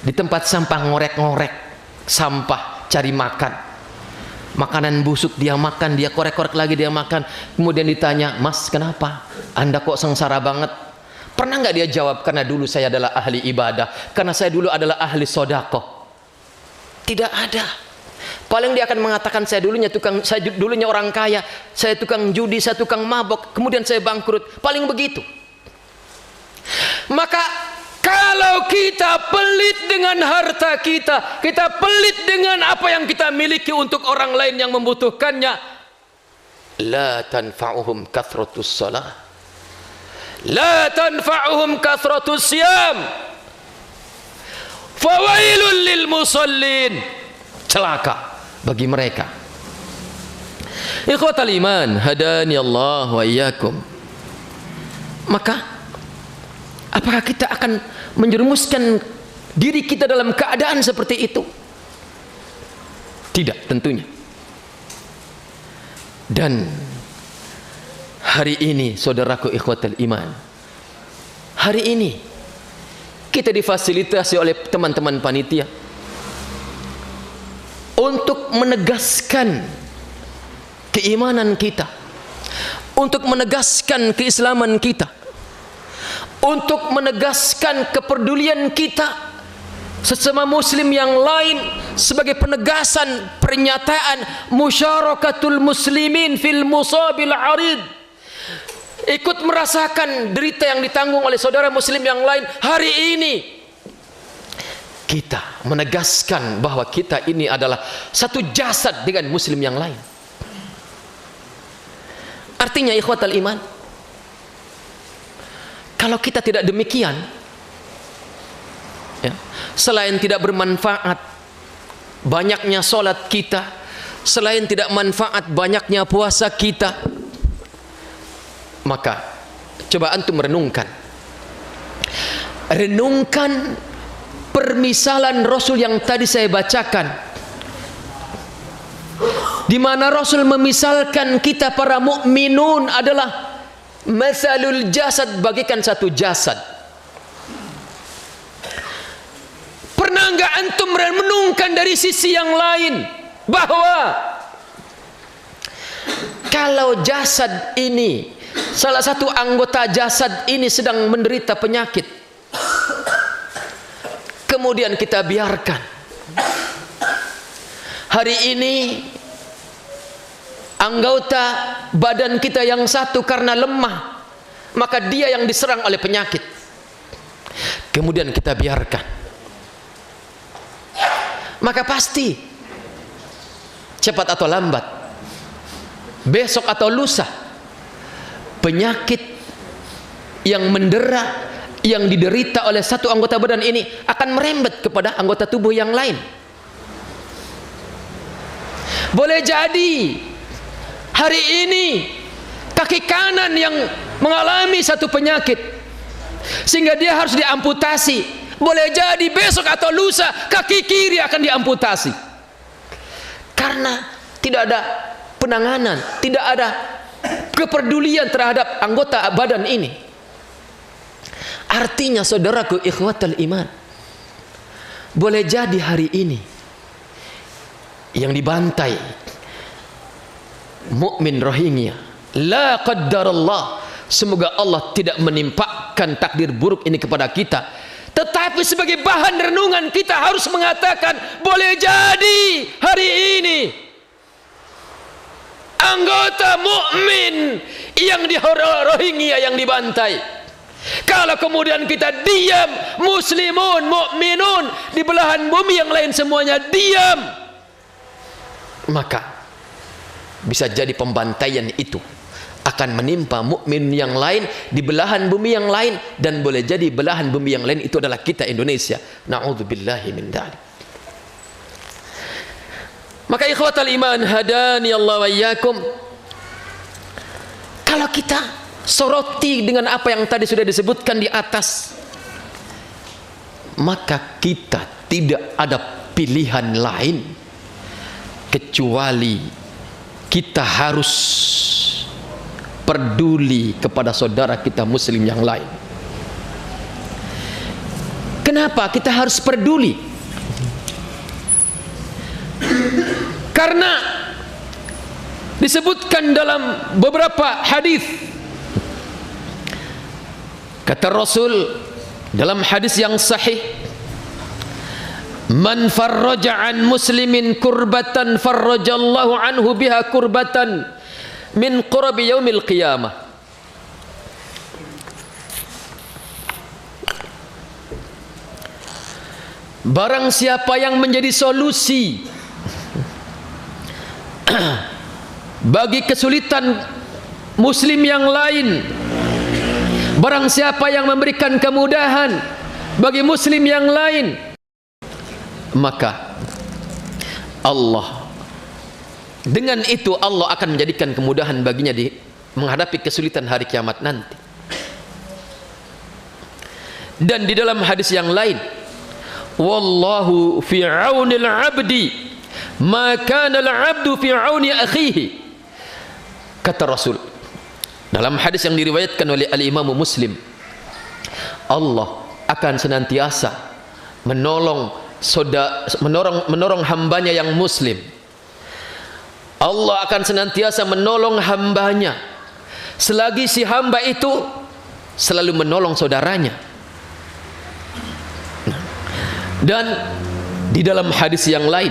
di tempat sampah ngorek-ngorek sampah cari makan, makanan busuk dia makan, dia korek-korek lagi dia makan, kemudian ditanya, "Mas, kenapa Anda kok sengsara banget?" Pernah nggak dia jawab, "Karena dulu saya adalah ahli ibadah, karena saya dulu adalah ahli sodakoh." Tidak ada. Paling dia akan mengatakan saya dulunya orang kaya, saya tukang judi, saya tukang mabok, kemudian saya bangkrut. Paling begitu. Maka kalau kita pelit dengan harta kita, kita pelit dengan apa yang kita miliki untuk orang lain yang membutuhkannya, la tanfa'uhum kathratus salah, la tanfa'uhum kathratus siyam, fawailul lil musallin. Celaka bagi mereka. Ikhwatal iman, hadani Allah wa iyyakum. Maka apakah kita akan menjerumuskan diri kita dalam keadaan seperti itu? Tidak, tentunya. Dan hari ini, saudaraku ikhwatal iman, hari ini kita difasilitasi oleh teman-teman panitia untuk menegaskan keimanan kita, untuk menegaskan keislaman kita, untuk menegaskan kepedulian kita sesama muslim yang lain, sebagai penegasan pernyataan musyarakatul muslimin fil musabil arid, ikut merasakan derita yang ditanggung oleh saudara muslim yang lain. Hari ini kita menegaskan bahwa kita ini adalah satu jasad dengan muslim yang lain. Artinya ikhwatal iman, kalau kita tidak demikian, ya, selain tidak bermanfaat banyaknya solat kita, selain tidak manfaat banyaknya puasa kita, maka coba antum renungkan permisalan Rasul yang tadi saya bacakan, di mana Rasul memisalkan kita para mukminun adalah masalul jasad, bagikan satu jasad. Pernah enggak antum merenungkan dari sisi yang lain bahwa kalau jasad ini, salah satu anggota jasad ini sedang menderita penyakit, kemudian kita biarkan, hari ini anggota badan kita yang satu karena lemah, maka dia yang diserang oleh penyakit, kemudian kita biarkan, maka pasti cepat atau lambat, besok atau lusa, penyakit yang mendera, yang diderita oleh satu anggota badan ini akan merembet kepada anggota tubuh yang lain. Boleh jadi hari ini kaki kanan yang mengalami satu penyakit sehingga dia harus diamputasi. Boleh jadi besok atau lusa kaki kiri akan diamputasi, karena tidak ada penanganan, tidak ada kepedulian terhadap anggota badan ini. Artinya saudaraku ikhwatal iman, boleh jadi hari ini yang dibantai mukmin Rohingya, la qaddarallah, semoga Allah tidak menimpakan takdir buruk ini kepada kita, tetapi sebagai bahan renungan kita harus mengatakan, boleh jadi hari ini anggota mukmin yang di Rohingya yang dibantai, kalau kemudian kita diam, muslimun, mukminun di belahan bumi yang lain semuanya diam, maka bisa jadi pembantaian itu akan menimpa mukmin yang lain di belahan bumi yang lain, dan boleh jadi belahan bumi yang lain itu adalah kita Indonesia. Na'udzubillahi min dzalik. Maka ikhwatal iman, hadani Allah wa iyyakum, kalau kita soroti dengan apa yang tadi sudah disebutkan di atas, maka kita tidak ada pilihan lain kecuali kita harus peduli kepada saudara kita muslim yang lain. Kenapa kita harus peduli? Karena disebutkan dalam beberapa hadis, kata Rasul dalam hadis yang sahih, Man farraja an muslimin kurbatan farrajallahu anhu biha kurbatan min qurabi yaumil qiyamah. Barang siapa yang menjadi solusi bagi kesulitan muslim yang lain, barang siapa yang memberikan kemudahan bagi muslim yang lain, maka Allah, dengan itu Allah akan menjadikan kemudahan baginya di menghadapi kesulitan hari kiamat nanti. Dan di dalam hadis yang lain, wallahu fi aunil abdi ma kana al-abdu fi auni akhihi, kata Rasul dalam hadis yang diriwayatkan oleh al-Imam Muslim, Allah akan senantiasa menolong hambanya yang muslim. Allah akan senantiasa menolong hambanya selagi si hamba itu selalu menolong saudaranya. Dan di dalam hadis yang lain,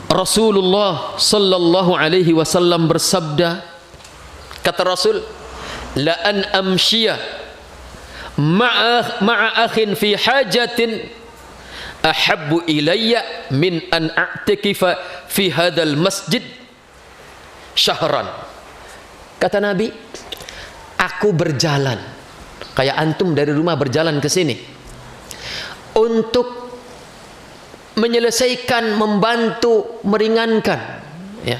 Rasulullah sallallahu alaihi wasallam bersabda, kata Rasul, la an amshiya ma'a akhin fi hajatin ahabbu ilayya min an a'takifa fi hadzal masjid syahran. Kata Nabi, aku berjalan kayak antum dari rumah berjalan ke sini untuk menyelesaikan, membantu, meringankan, ya.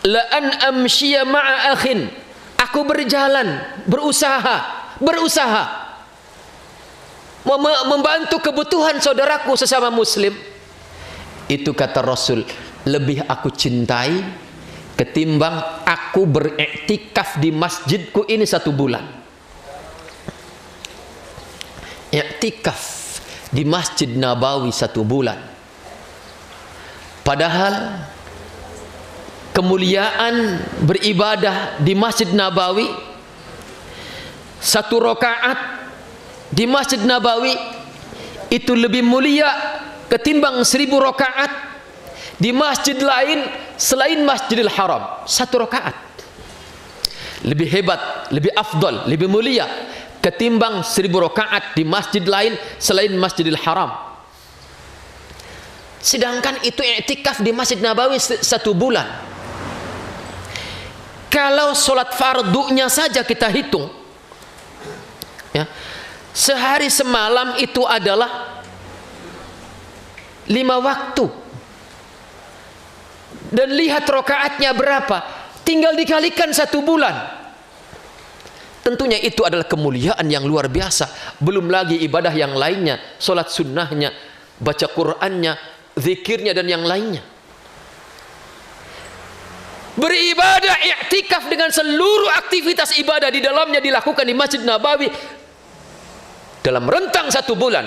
La an amshiya ma'a akhin, aku berjalan, berusaha membantu kebutuhan saudaraku sesama muslim. Itu kata Rasul, lebih aku cintai ketimbang aku beriktikaf di masjidku ini 1 bulan. Iktikaf di Masjid Nabawi 1 bulan. Padahal kemuliaan beribadah di Masjid Nabawi, 1 rakaat di Masjid Nabawi itu lebih mulia ketimbang 1000 rakaat di masjid lain selain Masjidil Haram. 1 rakaat lebih hebat, lebih afdal, lebih mulia ketimbang 1000 rakaat di masjid lain selain Masjidil Haram. Sedangkan itu i'tikaf di Masjid Nabawi 1 bulan. Kalau sholat fardunya saja kita hitung, ya, sehari semalam itu adalah 5 waktu. Dan lihat rakaatnya berapa, tinggal dikalikan 1 bulan. Tentunya itu adalah kemuliaan yang luar biasa. Belum lagi ibadah yang lainnya, sholat sunnahnya, baca Qur'annya, zikirnya, dan yang lainnya. Beribadah i'tikaf dengan seluruh aktivitas ibadah di dalamnya dilakukan di Masjid Nabawi dalam rentang 1 bulan.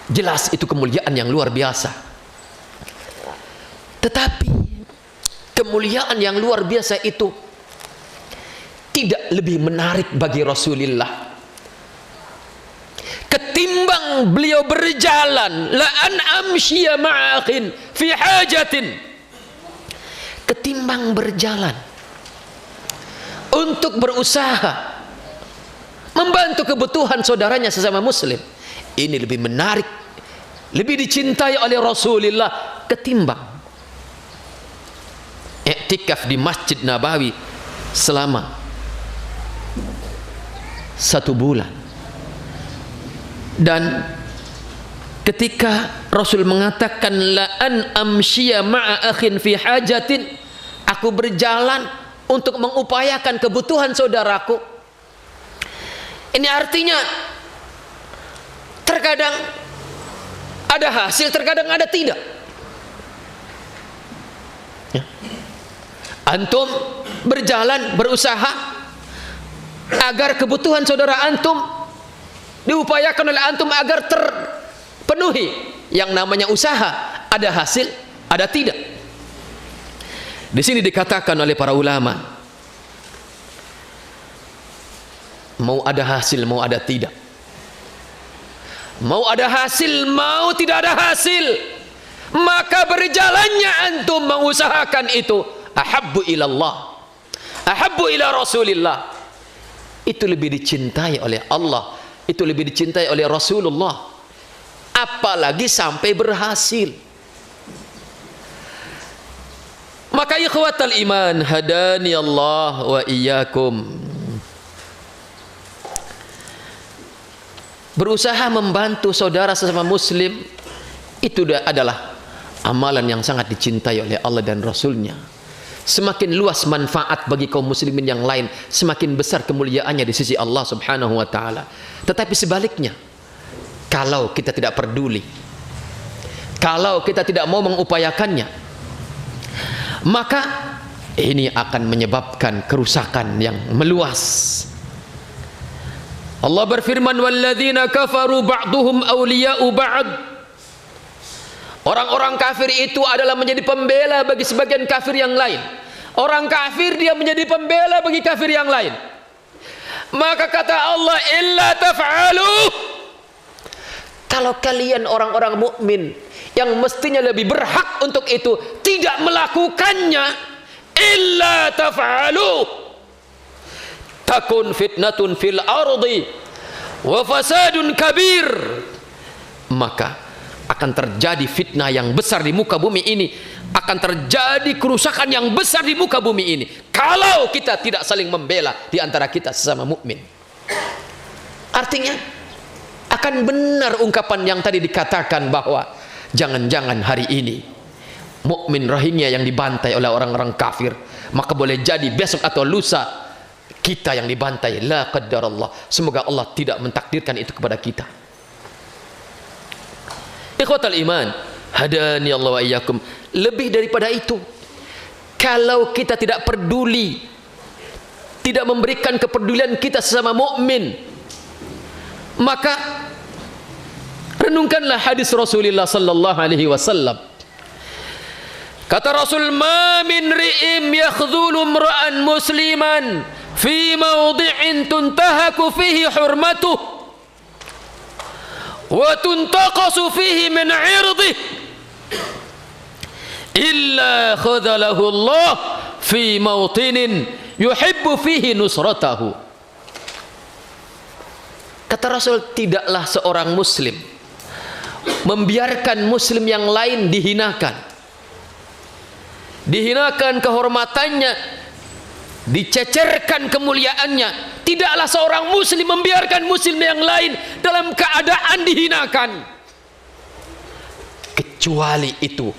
Jelas itu kemuliaan yang luar biasa. Tetapi kemuliaan yang luar biasa itu tidak lebih menarik bagi Rasulullah ketimbang beliau berjalan, la an amshiya ma'akhin fi hajatin, ketimbang berjalan untuk berusaha membantu kebutuhan saudaranya sesama muslim. Ini lebih menarik, lebih dicintai oleh Rasulullah ketimbang i'tikaf di Masjid Nabawi selama 1 bulan. Dan ketika Rasul mengatakan la an amshiya ma'a akhin fi hajatin, aku berjalan untuk mengupayakan kebutuhan saudaraku, ini artinya terkadang ada hasil, terkadang ada tidak. Ya. Antum berjalan, berusaha agar kebutuhan saudara antum diupayakan oleh antum agar terpenuhi. Yang namanya usaha, ada hasil, ada tidak. Di sini dikatakan oleh para ulama, mau ada hasil, mau ada tidak, mau ada hasil, mau tidak ada hasil, maka berjalannya antum mengusahakan itu ahabbu ilallah, ahabbu ila Rasulillah, itu lebih dicintai oleh Allah, itu lebih dicintai oleh Rasulullah, apalagi sampai berhasil. Maka ikhwatal iman, hadani Allah wa iyyakum, berusaha membantu saudara sesama muslim itu adalah amalan yang sangat dicintai oleh Allah dan Rasulnya. Semakin luas manfaat bagi kaum muslimin yang lain, semakin besar kemuliaannya di sisi Allah subhanahu wa ta'ala. Tetapi sebaliknya, kalau kita tidak peduli, kalau kita tidak mau mengupayakannya, maka ini akan menyebabkan kerusakan yang meluas. Allah berfirman, walladzina kafaru ba'duhum awliya'u ba'd. Orang-orang kafir itu adalah menjadi pembela bagi sebagian kafir yang lain. Orang kafir dia menjadi pembela bagi kafir yang lain. Maka kata Allah, illa taf'alu, kalau kalian orang-orang mukmin yang mestinya lebih berhak untuk itu tidak melakukannya, illa taf'alu takun fitnatun fil ardi wa fasadun kabir, maka akan terjadi fitnah yang besar di muka bumi ini, akan terjadi kerusakan yang besar di muka bumi ini kalau kita tidak saling membela di antara kita sesama mukmin. Artinya akan benar ungkapan yang tadi dikatakan bahwa jangan-jangan hari ini mukmin Rohingya yang dibantai oleh orang-orang kafir, maka boleh jadi besok atau lusa kita yang dibantai. La qaddarallah, semoga Allah tidak mentakdirkan itu kepada kita. Ikhwatal iman, hadani Allah wa iyyakum. Lebih daripada itu, kalau kita tidak peduli, tidak memberikan kepedulian kita sesama mukmin, maka renungkanlah hadis Rasulullah sallallahu alaihi wasallam. Kata Rasul, ma min ri'im yakhdhulu imra'an musliman fi mawdi'in tuntahaku fihi hurmatuh wa tuntaqasu fihi min 'irdihi illa khadhalahu Allah fi mawtinin yuhibbu fihi nusratahu. Kata Rasul, tidaklah seorang muslim membiarkan muslim yang lain dihinakan, dihinakan kehormatannya, dicecerkan kemuliaannya. Tidaklah seorang muslim membiarkan muslim yang lain dalam keadaan dihinakan, kecuali itu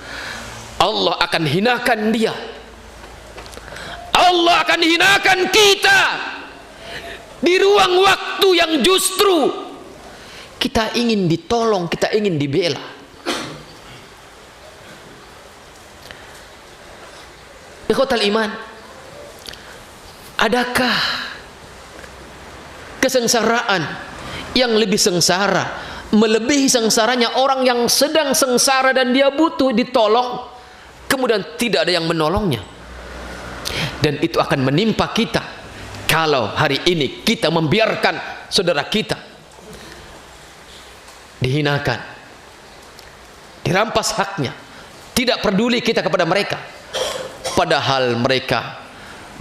Allah akan hinakan dia, Allah akan hinakan kita di ruang waktu yang justru kita ingin ditolong, kita ingin dibela. Ikhwatal iman, adakah kesengsaraan yang lebih sengsara, melebihi sengsaranya orang yang sedang sengsara dan dia butuh ditolong, kemudian tidak ada yang menolongnya? Dan itu akan menimpa kita kalau hari ini kita membiarkan saudara kita dihinakan, dirampas haknya, tidak peduli kita kepada mereka, padahal mereka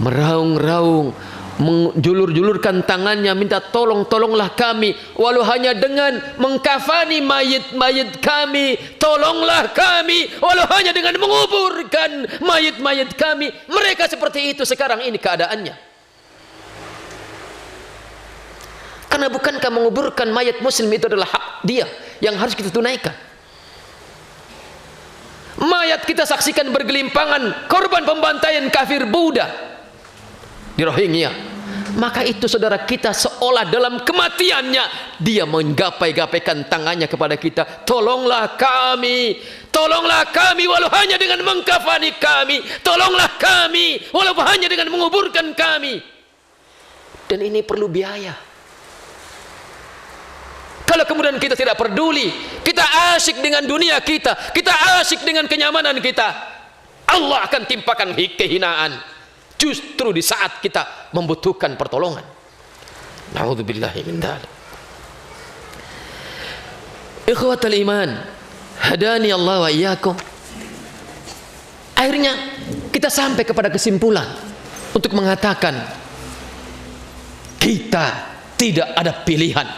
meraung-raung, menjulur-julurkan tangannya minta tolonglah kami, walau hanya dengan mengkafani mayit-mayit kami, tolonglah kami walau hanya dengan menguburkan mayit-mayit kami. Mereka seperti itu sekarang ini keadaannya. Karena bukankah menguburkan mayat muslim itu adalah hak dia yang harus kita tunaikan? Mayat kita saksikan bergelimpangan korban pembantaian kafir Buddha di Rohingya, maka itu saudara kita seolah dalam kematiannya dia menggapai-gapaikan tangannya kepada kita, tolonglah kami walau hanya dengan mengkafani kami, tolonglah kami walau hanya dengan menguburkan kami. Dan ini perlu biaya. Kalau kemudian kita tidak peduli, kita asyik dengan dunia kita, kita asyik dengan kenyamanan kita, Allah akan timpakan kehinaan justru di saat kita membutuhkan pertolongan. Na'udzubillahi min dzalik. Ikhwatal iman, hadani Allah wa iyyakum. Akhirnya kita sampai kepada kesimpulan untuk mengatakan kita tidak ada pilihan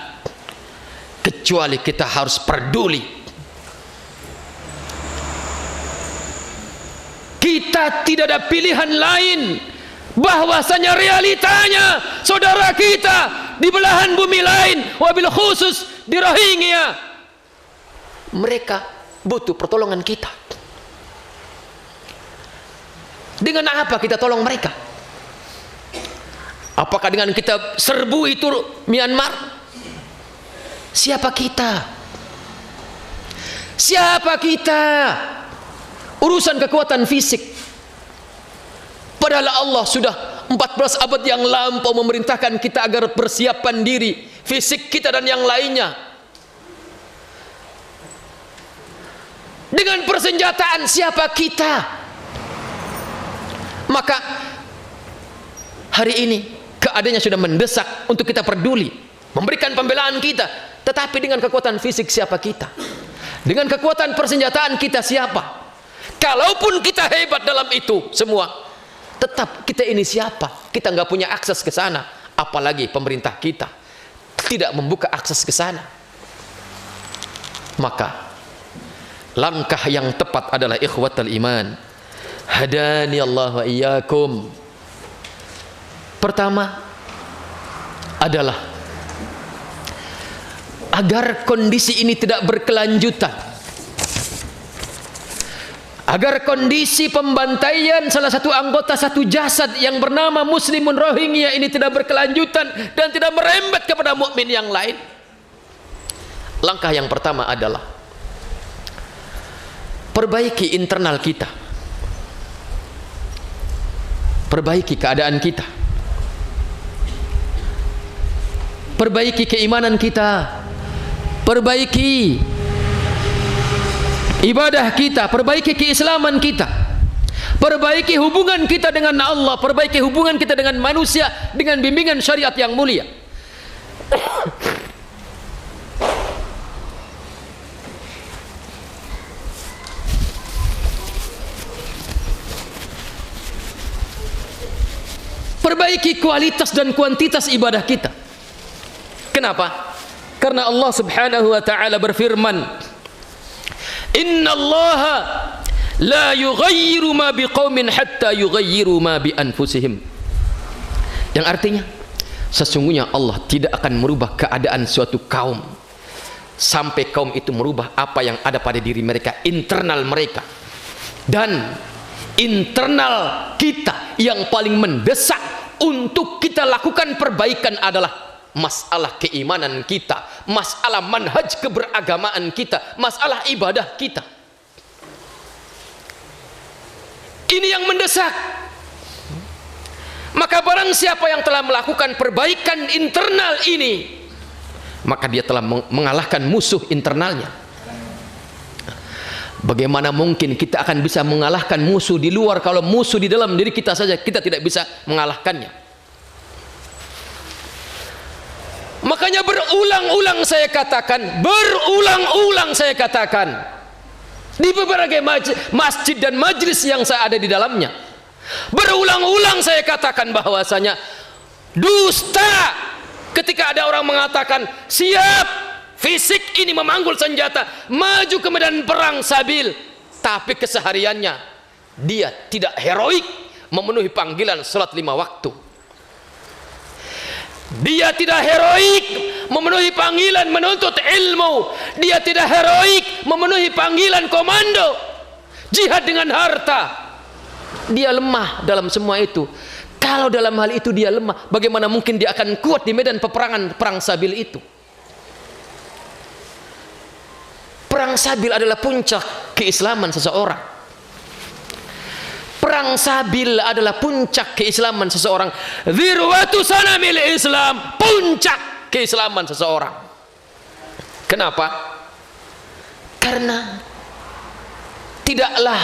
kecuali kita harus peduli. Kita tidak ada pilihan lain, bahwasanya realitanya saudara kita di belahan bumi lain, wabil khusus di Rohingya, mereka butuh pertolongan kita. Dengan apa kita tolong mereka? Apakah dengan kita serbu itu Myanmar? Siapa kita? Siapa kita? Urusan kekuatan fisik. Padahal Allah sudah 14 abad yang lampau memerintahkan kita agar persiapan diri, fisik kita dan yang lainnya. Dengan persenjataan siapa kita? Maka hari ini keadaannya sudah mendesak untuk kita peduli, memberikan pembelaan kita. Tetapi dengan kekuatan fisik siapa kita? Dengan kekuatan persenjataan kita siapa? Kalaupun kita hebat dalam itu semua, tetap kita ini siapa? Kita nggak punya akses ke sana. Apalagi pemerintah kita tidak membuka akses ke sana. Maka langkah yang tepat adalah ikhwatal iman, hadani Allah wa iyyakum. Pertama adalah agar kondisi ini tidak berkelanjutan, agar kondisi pembantaian salah satu anggota satu jasad yang bernama Muslimun Rohingya ini tidak berkelanjutan dan tidak merembet kepada mukmin yang lain. Langkah yang pertama adalah perbaiki internal kita, perbaiki keadaan kita, perbaiki keimanan kita, perbaiki ibadah kita, perbaiki keislaman kita, perbaiki hubungan kita dengan Allah, perbaiki hubungan kita dengan manusia dengan bimbingan syariat yang mulia. Perbaiki kualitas dan kuantitas ibadah kita. Kenapa? Karena Allah Subhanahu wa taala berfirman, Inna Allaha la yughayyiru ma biqaumin hatta yughayyiru ma bi anfusihim. Yang artinya sesungguhnya Allah tidak akan merubah keadaan suatu kaum sampai kaum itu merubah apa yang ada pada diri mereka, internal mereka. Dan internal kita yang paling mendesak untuk kita lakukan perbaikan adalah masalah keimanan kita, masalah manhaj keberagamaan kita, masalah ibadah kita. Ini yang mendesak. Maka barang siapa yang telah melakukan perbaikan internal ini, maka dia telah mengalahkan musuh internalnya. Bagaimana mungkin kita akan bisa mengalahkan musuh di luar kalau musuh di dalam diri kita saja kita tidak bisa mengalahkannya? Makanya berulang-ulang saya katakan, di berbagai masjid dan majlis yang saya ada di dalamnya, berulang-ulang saya katakan bahwasanya dusta ketika ada orang mengatakan siap fisik ini memanggul senjata maju ke medan perang sabil, tapi kesehariannya dia tidak heroik memenuhi panggilan salat 5 waktu. Dia tidak heroik memenuhi panggilan menuntut ilmu. Dia tidak heroik memenuhi panggilan komando jihad dengan harta. Dia lemah dalam semua itu. Kalau dalam hal itu dia lemah, bagaimana mungkin dia akan kuat di medan peperangan perang sabil itu? Perang sabil adalah puncak keislaman seseorang. Perang sabil adalah puncak keislaman seseorang. Dzirwatu sanamil Islam, puncak keislaman seseorang. Kenapa? Karena tidaklah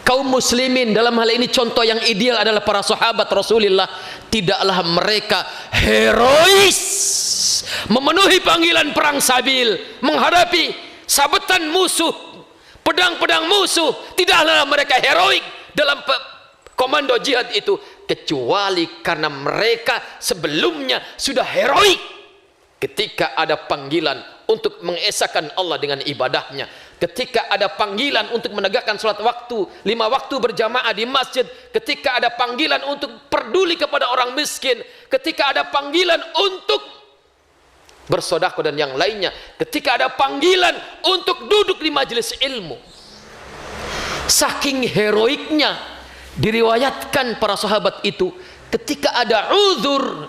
kaum muslimin, dalam hal ini contoh yang ideal adalah para sahabat Rasulullah, tidaklah mereka herois memenuhi panggilan perang sabil, menghadapi sabetan musuh, pedang-pedang musuh. Tidaklah mereka heroik dalam komando jihad itu, kecuali karena mereka sebelumnya sudah heroik ketika ada panggilan untuk mengesahkan Allah dengan ibadahnya, ketika ada panggilan untuk menegakkan sholat waktu 5 waktu berjamaah di masjid, ketika ada panggilan untuk peduli kepada orang miskin, ketika ada panggilan untuk bersedekah dan yang lainnya, ketika ada panggilan untuk duduk di majelis ilmu. Saking heroiknya diriwayatkan para sahabat itu, ketika ada uzur,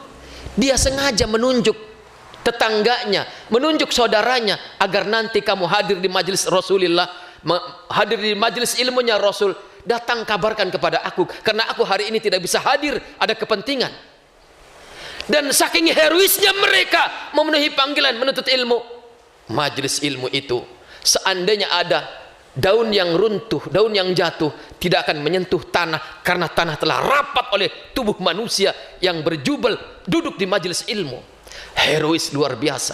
dia sengaja menunjuk tetangganya, menunjuk saudaranya, agar nanti kamu hadir di majelis Rasulullah, hadir di majelis ilmunya Rasul, datang kabarkan kepada aku, karena aku hari ini tidak bisa hadir, ada kepentingan. Dan saking heroisnya mereka memenuhi panggilan menuntut ilmu, majelis ilmu itu seandainya ada daun yang runtuh, daun yang jatuh, tidak akan menyentuh tanah, karena tanah telah rapat oleh tubuh manusia yang berjubel duduk di majelis ilmu. Herois luar biasa.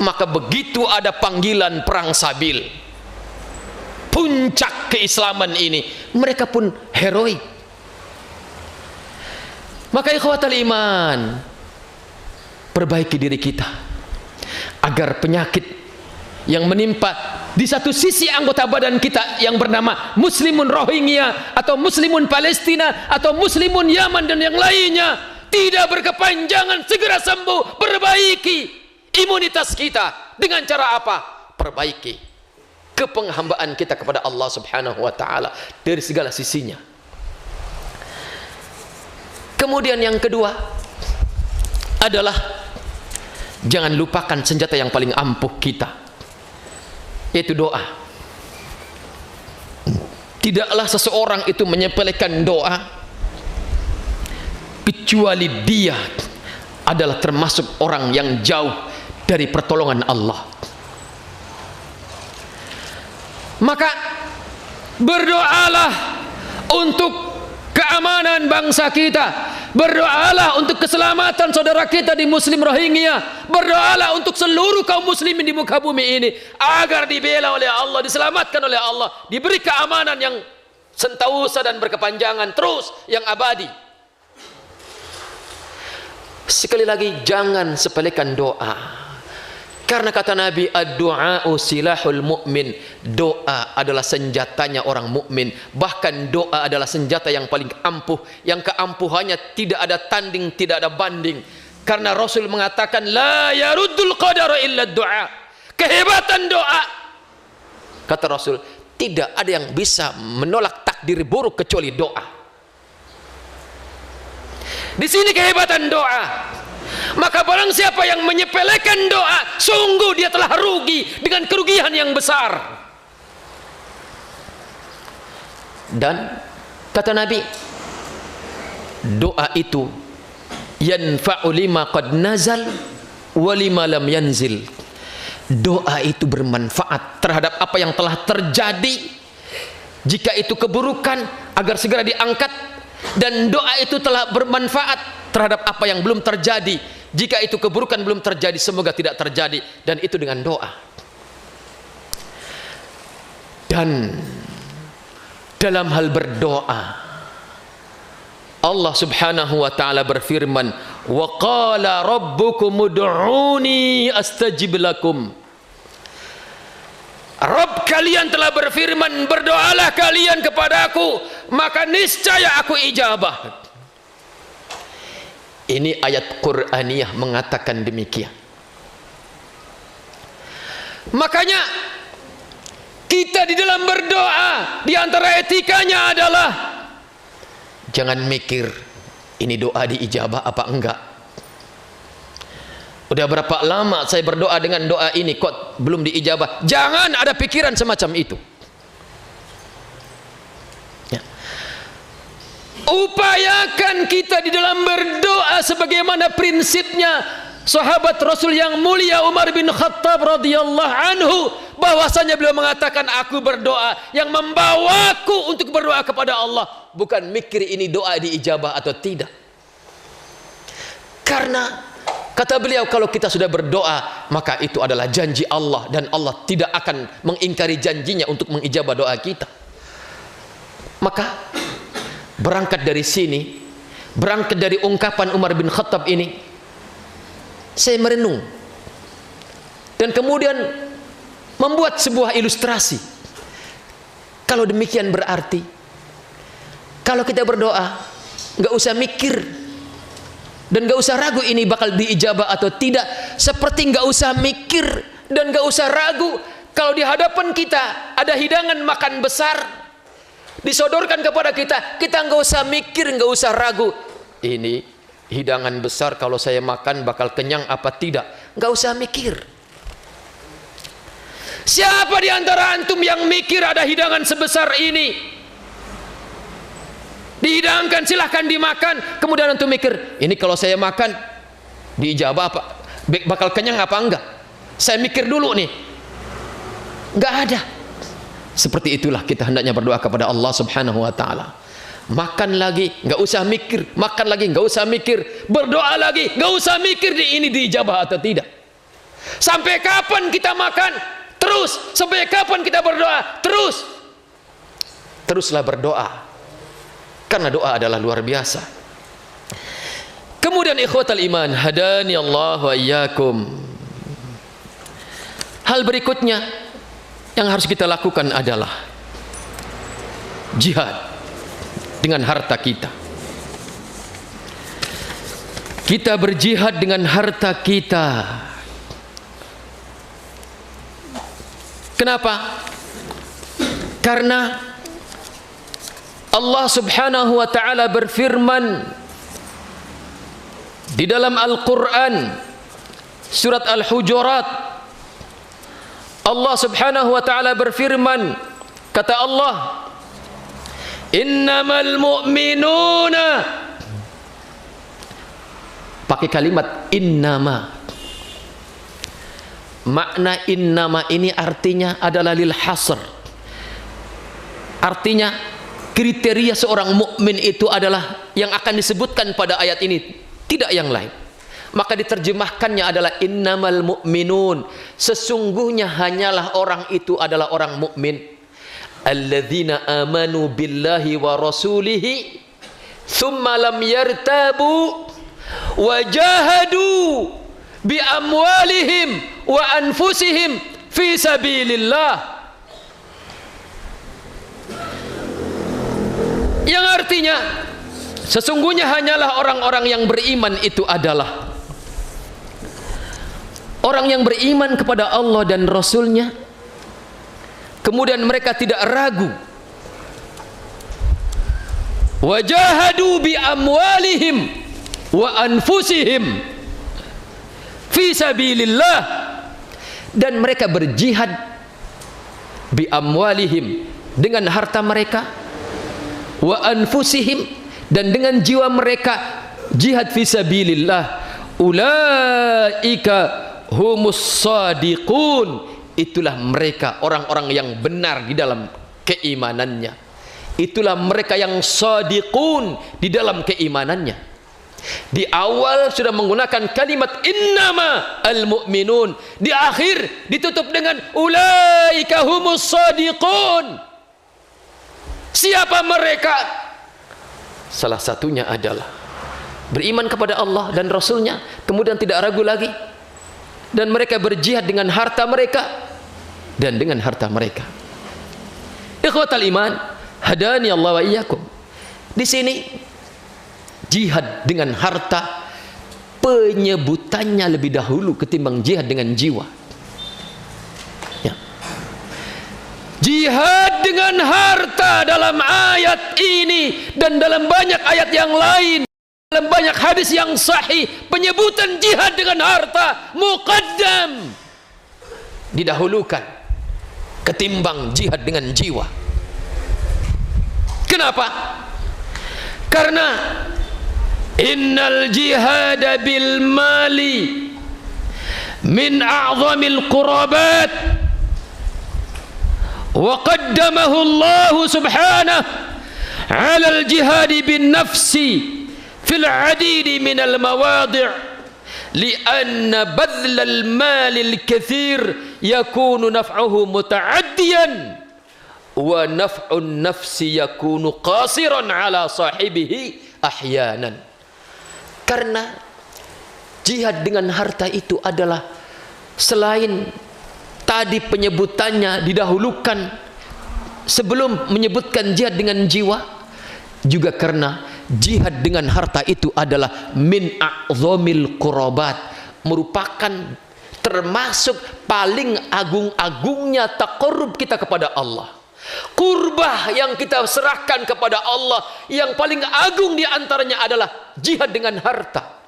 Maka begitu ada panggilan perang sabil, puncak keislaman ini, mereka pun heroik. Maka ikhwatal iman, perbaiki diri kita agar penyakit yang menimpa di satu sisi anggota badan kita yang bernama muslimun Rohingya atau muslimun Palestina atau muslimun Yaman dan yang lainnya tidak berkepanjangan, segera sembuh. Perbaiki imunitas kita dengan cara apa? Perbaiki kepenghambaan kita kepada Allah Subhanahu wa taala dari segala sisinya. Kemudian yang kedua adalah jangan lupakan senjata yang paling ampuh kita, yaitu doa. Tidaklah seseorang itu menyepelekan doa kecuali dia adalah termasuk orang yang jauh dari pertolongan Allah. Maka berdoalah untuk keamanan bangsa kita, berdoalah untuk keselamatan saudara kita di muslim Rohingya, berdoalah untuk seluruh kaum muslimin di muka bumi ini agar dibela oleh Allah, diselamatkan oleh Allah, diberi keamanan yang sentausa dan berkepanjangan terus, yang abadi. Sekali lagi, jangan sepelekan doa, karena kata Nabi, ad-du'a'u silahul mu'min, doa adalah senjatanya orang mukmin. Bahkan doa adalah senjata yang paling ampuh, yang keampuhannya tidak ada tanding, tidak ada banding. Karena Rasul mengatakan, la yaruddul qadara illa doa. Kehebatan doa, kata Rasul, tidak ada yang bisa menolak takdir buruk kecuali doa. Di sini kehebatan doa. Maka barang siapa yang menyepelekan doa, sungguh dia telah rugi dengan kerugian yang besar. Dan kata Nabi, doa itu yanfa'u lima qad nazal wa lima lam yanzil. Doa itu bermanfaat terhadap apa yang telah terjadi, jika itu keburukan agar segera diangkat. Dan doa itu telah bermanfaat terhadap apa yang belum terjadi, jika itu keburukan belum terjadi, semoga tidak terjadi. Dan itu dengan doa. Dan dalam hal berdoa, Allah Subhanahu wa taala berfirman, wa qala rabbukum ud'uni astajib lakum. Rabb kalian telah berfirman, berdoalah kalian kepadaku, maka niscaya aku ijabah. Ini ayat Qur'aniyah mengatakan demikian. Makanya kita di dalam berdoa, di antara etikanya adalah jangan mikir ini doa diijabah apa enggak. Udah berapa lama saya berdoa dengan doa ini kok belum diijabah. Jangan ada pikiran semacam itu. Ya. Upayakan kita di dalam berdoa sebagaimana prinsipnya sahabat Rasul yang mulia Umar bin Khattab radhiyallahu anhu, bahwasanya beliau mengatakan, aku berdoa yang membawaku untuk berdoa kepada Allah, bukan mikir ini doa diijabah atau tidak. Karena Kata beliau, kalau kita sudah berdoa, maka itu adalah janji Allah, dan Allah tidak akan mengingkari janjinya untuk mengijabah doa kita. Maka berangkat dari sini, berangkat dari ungkapan Umar bin Khattab ini, saya merenung dan kemudian membuat sebuah ilustrasi. Kalau demikian berarti kalau kita berdoa nggak usah mikir dan gak usah ragu ini bakal diijabah atau tidak, seperti gak usah mikir dan gak usah ragu kalau di hadapan kita ada hidangan makan besar disodorkan kepada kita, kita gak usah mikir, gak usah ragu, ini hidangan besar, kalau saya makan bakal kenyang apa tidak, gak usah mikir. Siapa di antara antum yang mikir ada hidangan sebesar ini dihidangkan, silahkan dimakan, kemudian antum mikir, ini kalau saya makan diijabah apa, bakal kenyang apa enggak, saya mikir dulu nih. Enggak ada. Seperti itulah kita hendaknya berdoa kepada Allah subhanahu wa ta'ala. Makan lagi enggak usah mikir, makan lagi enggak usah mikir, berdoa lagi enggak usah mikir ini diijabah atau tidak. Sampai kapan kita makan? Terus. Sampai kapan kita berdoa? Terus. Teruslah berdoa, karena doa adalah luar biasa. Kemudian ikhwatal iman, hadani Allah wa iyyakum. Hal berikutnya yang harus kita lakukan adalah jihad dengan harta kita. Kita berjihad dengan harta kita. Kenapa? Karena Allah subhanahu wa ta'ala berfirman di dalam Al-Quran surat Al-Hujurat. Allah subhanahu wa ta'ala berfirman, kata Allah, innamal mu'minuna, pakai kalimat innama. Makna innama ini artinya adalah lil hasr, artinya kriteria seorang mukmin itu adalah yang akan disebutkan pada ayat ini, tidak yang lain. Maka diterjemahkannya adalah innamal mu'minun, sesungguhnya hanyalah orang itu adalah orang mukmin, alladzina amanu billahi wa rasulihi thumma lam yartabu wa jahadu bi amwalihim wa anfusihim fi sabilillah. Yang artinya sesungguhnya hanyalah orang-orang yang beriman itu adalah orang yang beriman kepada Allah dan Rasulnya, kemudian mereka tidak ragu, wajahadu bi amwalihim wa anfusihim fi sabilillah, dan mereka berjihad bi amwalihim dengan harta mereka, wa anfusihim dan dengan jiwa mereka, jihad fi sabilillah. Ulaika humus sadiqun, itulah mereka orang-orang yang benar di dalam keimanannya, itulah mereka yang sadiqun di dalam keimanannya. Di awal sudah menggunakan kalimat innama al mu'minun, di akhir ditutup dengan ulaika humus sadiqun. Siapa mereka? Salah satunya adalah beriman kepada Allah dan Rasulnya, kemudian tidak ragu lagi, dan mereka berjihad dengan harta mereka dan dengan harta mereka. Ikhwatal iman, hadani Allah wa iyyakum. Di sini jihad dengan harta penyebutannya lebih dahulu ketimbang jihad dengan jiwa. Jihad dengan harta dalam ayat ini dan dalam banyak ayat yang lain, dalam banyak hadis yang sahih, penyebutan jihad dengan harta muqaddam, didahulukan ketimbang jihad dengan jiwa. Kenapa? Karena innal jihada bil mali min a'zamil qurabat, wa qaddamahu Allah subhanahu ala al-jihad bin nafsi fil adid min al-mawadi' li'anna badlal malil kathir yakunu naf'uhu muta'addiyan wa naf'un nafsi yakunu qasiran ala sahibihi ahyanan. Karena jihad dengan harta itu adalah, selain tadi penyebutannya didahulukan sebelum menyebutkan jihad dengan jiwa, juga karena jihad dengan harta itu adalah min a'zamil qurabat, merupakan termasuk paling agung-agungnya taqarrub kita kepada Allah. Kurbah yang kita serahkan kepada Allah yang paling agung diantaranya adalah jihad dengan harta.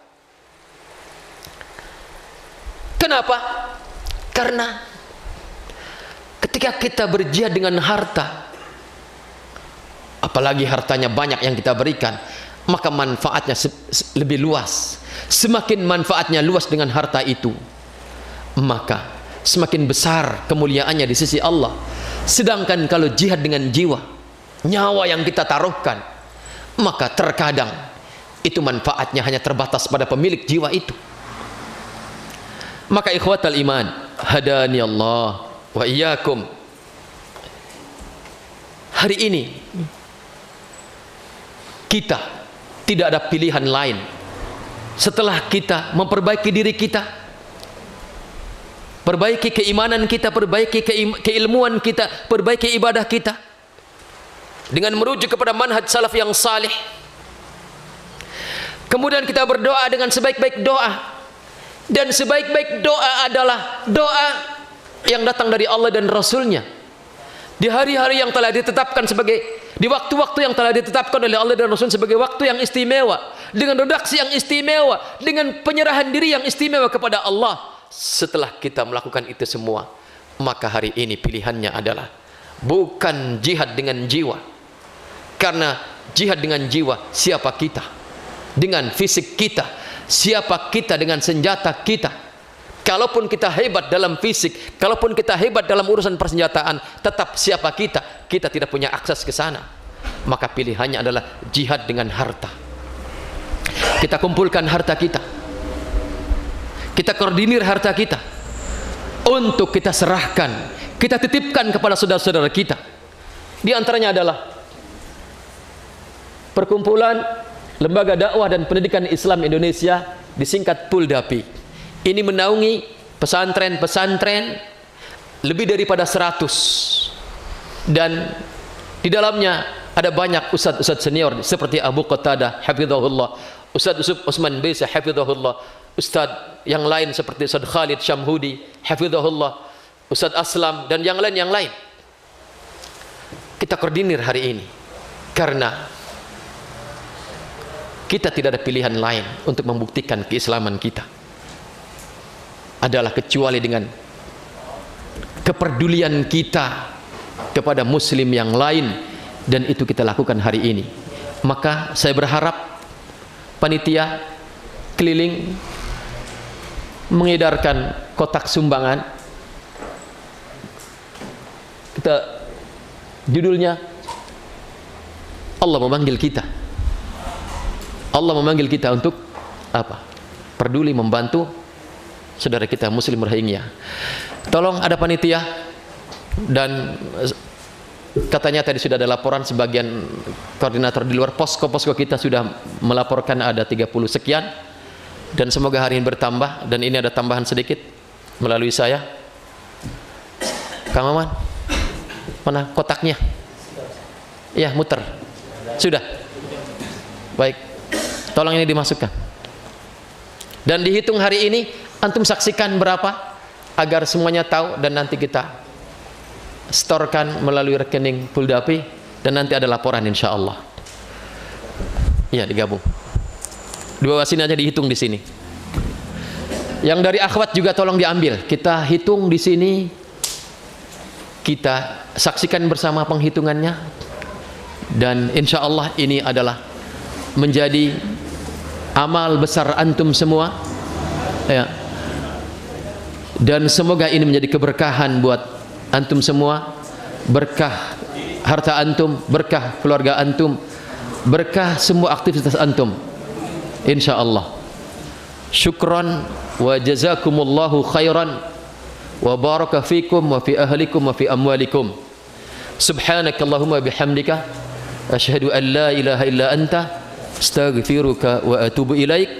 Kenapa? Karena ketika kita berjihad dengan harta, apalagi hartanya banyak yang kita berikan, maka manfaatnya lebih luas. Semakin manfaatnya luas dengan harta itu, maka semakin besar kemuliaannya di sisi Allah. Sedangkan kalau jihad dengan jiwa, nyawa yang kita taruhkan, maka terkadang itu manfaatnya hanya terbatas pada pemilik jiwa itu. Maka ikhwatal iman, hadani Allah wa iyyakum, hari ini kita tidak ada pilihan lain setelah kita memperbaiki diri kita, perbaiki keimanan kita, perbaiki keilmuan kita, perbaiki ibadah kita dengan merujuk kepada manhaj salaf yang salih. Kemudian kita berdoa dengan sebaik-baik doa, dan sebaik-baik doa adalah doa yang datang dari Allah dan Rasulnya di hari-hari yang telah ditetapkan sebagai, di waktu-waktu yang telah ditetapkan oleh Allah dan Rasul sebagai waktu yang istimewa, dengan redaksi yang istimewa, dengan penyerahan diri yang istimewa kepada Allah. Setelah kita melakukan itu semua, maka hari ini pilihannya adalah bukan jihad dengan jiwa, karena jihad dengan jiwa, siapa kita dengan fisik kita, siapa kita dengan senjata kita. Kalaupun kita hebat dalam fisik, kalaupun kita hebat dalam urusan persenjataan, tetap siapa kita? Kita tidak punya akses ke sana. Maka pilihannya adalah jihad dengan harta. Kita kumpulkan harta kita, kita koordinir harta kita untuk kita serahkan, kita titipkan kepada saudara-saudara kita. Di antaranya adalah perkumpulan Lembaga Dakwah dan Pendidikan Islam Indonesia, disingkat PULDAPI. Ini menaungi pesantren-pesantren lebih daripada 100, dan di dalamnya ada banyak ustadz-ustadz senior seperti Abu Qatadah hafizahullah, Ustadz Yusuf Usman Bisa hafizahullah, ustadz yang lain seperti Ustadz Khalid Syamhudi hafizahullah, Ustadz Aslam, dan yang lain. Kita koordinir hari ini karena kita tidak ada pilihan lain untuk membuktikan keislaman kita adalah kecuali dengan kepedulian kita kepada muslim yang lain, dan itu kita lakukan hari ini. Maka saya berharap panitia keliling mengedarkan kotak sumbangan. Kita judulnya Allah memanggil kita. Allah memanggil kita untuk apa? Peduli membantu saudara kita muslim Rohingya. Tolong ada panitia, dan katanya tadi sudah ada laporan, sebagian koordinator di luar posko-posko kita sudah melaporkan ada 30 sekian, dan semoga hari ini bertambah, dan ini ada tambahan sedikit melalui saya. Kang Maman, mana kotaknya? Ya, muter. Sudah. Baik. Tolong ini dimasukkan. Dan dihitung hari ini, antum saksikan berapa agar semuanya tahu, dan nanti kita setorkan melalui rekening PULDAPI, dan nanti ada laporan insya Allah. Ya, digabung. Di bawah sini aja dihitung di sini. Yang dari akhwat juga tolong diambil. Kita hitung di sini. Kita saksikan bersama penghitungannya, dan insya Allah ini adalah menjadi amal besar antum semua. Ya. Dan semoga ini menjadi keberkahan buat antum semua, berkah harta antum, berkah keluarga antum, berkah semua aktivitas antum, insya Allah. Syukran wa jazakumullahu khairan wa baraka fikum wa fi ahlikum wa fi amwalikum. Subhanakallahumma bihamdika asyhadu an la ilaha illa anta astaghfiruka wa atubu ilaik.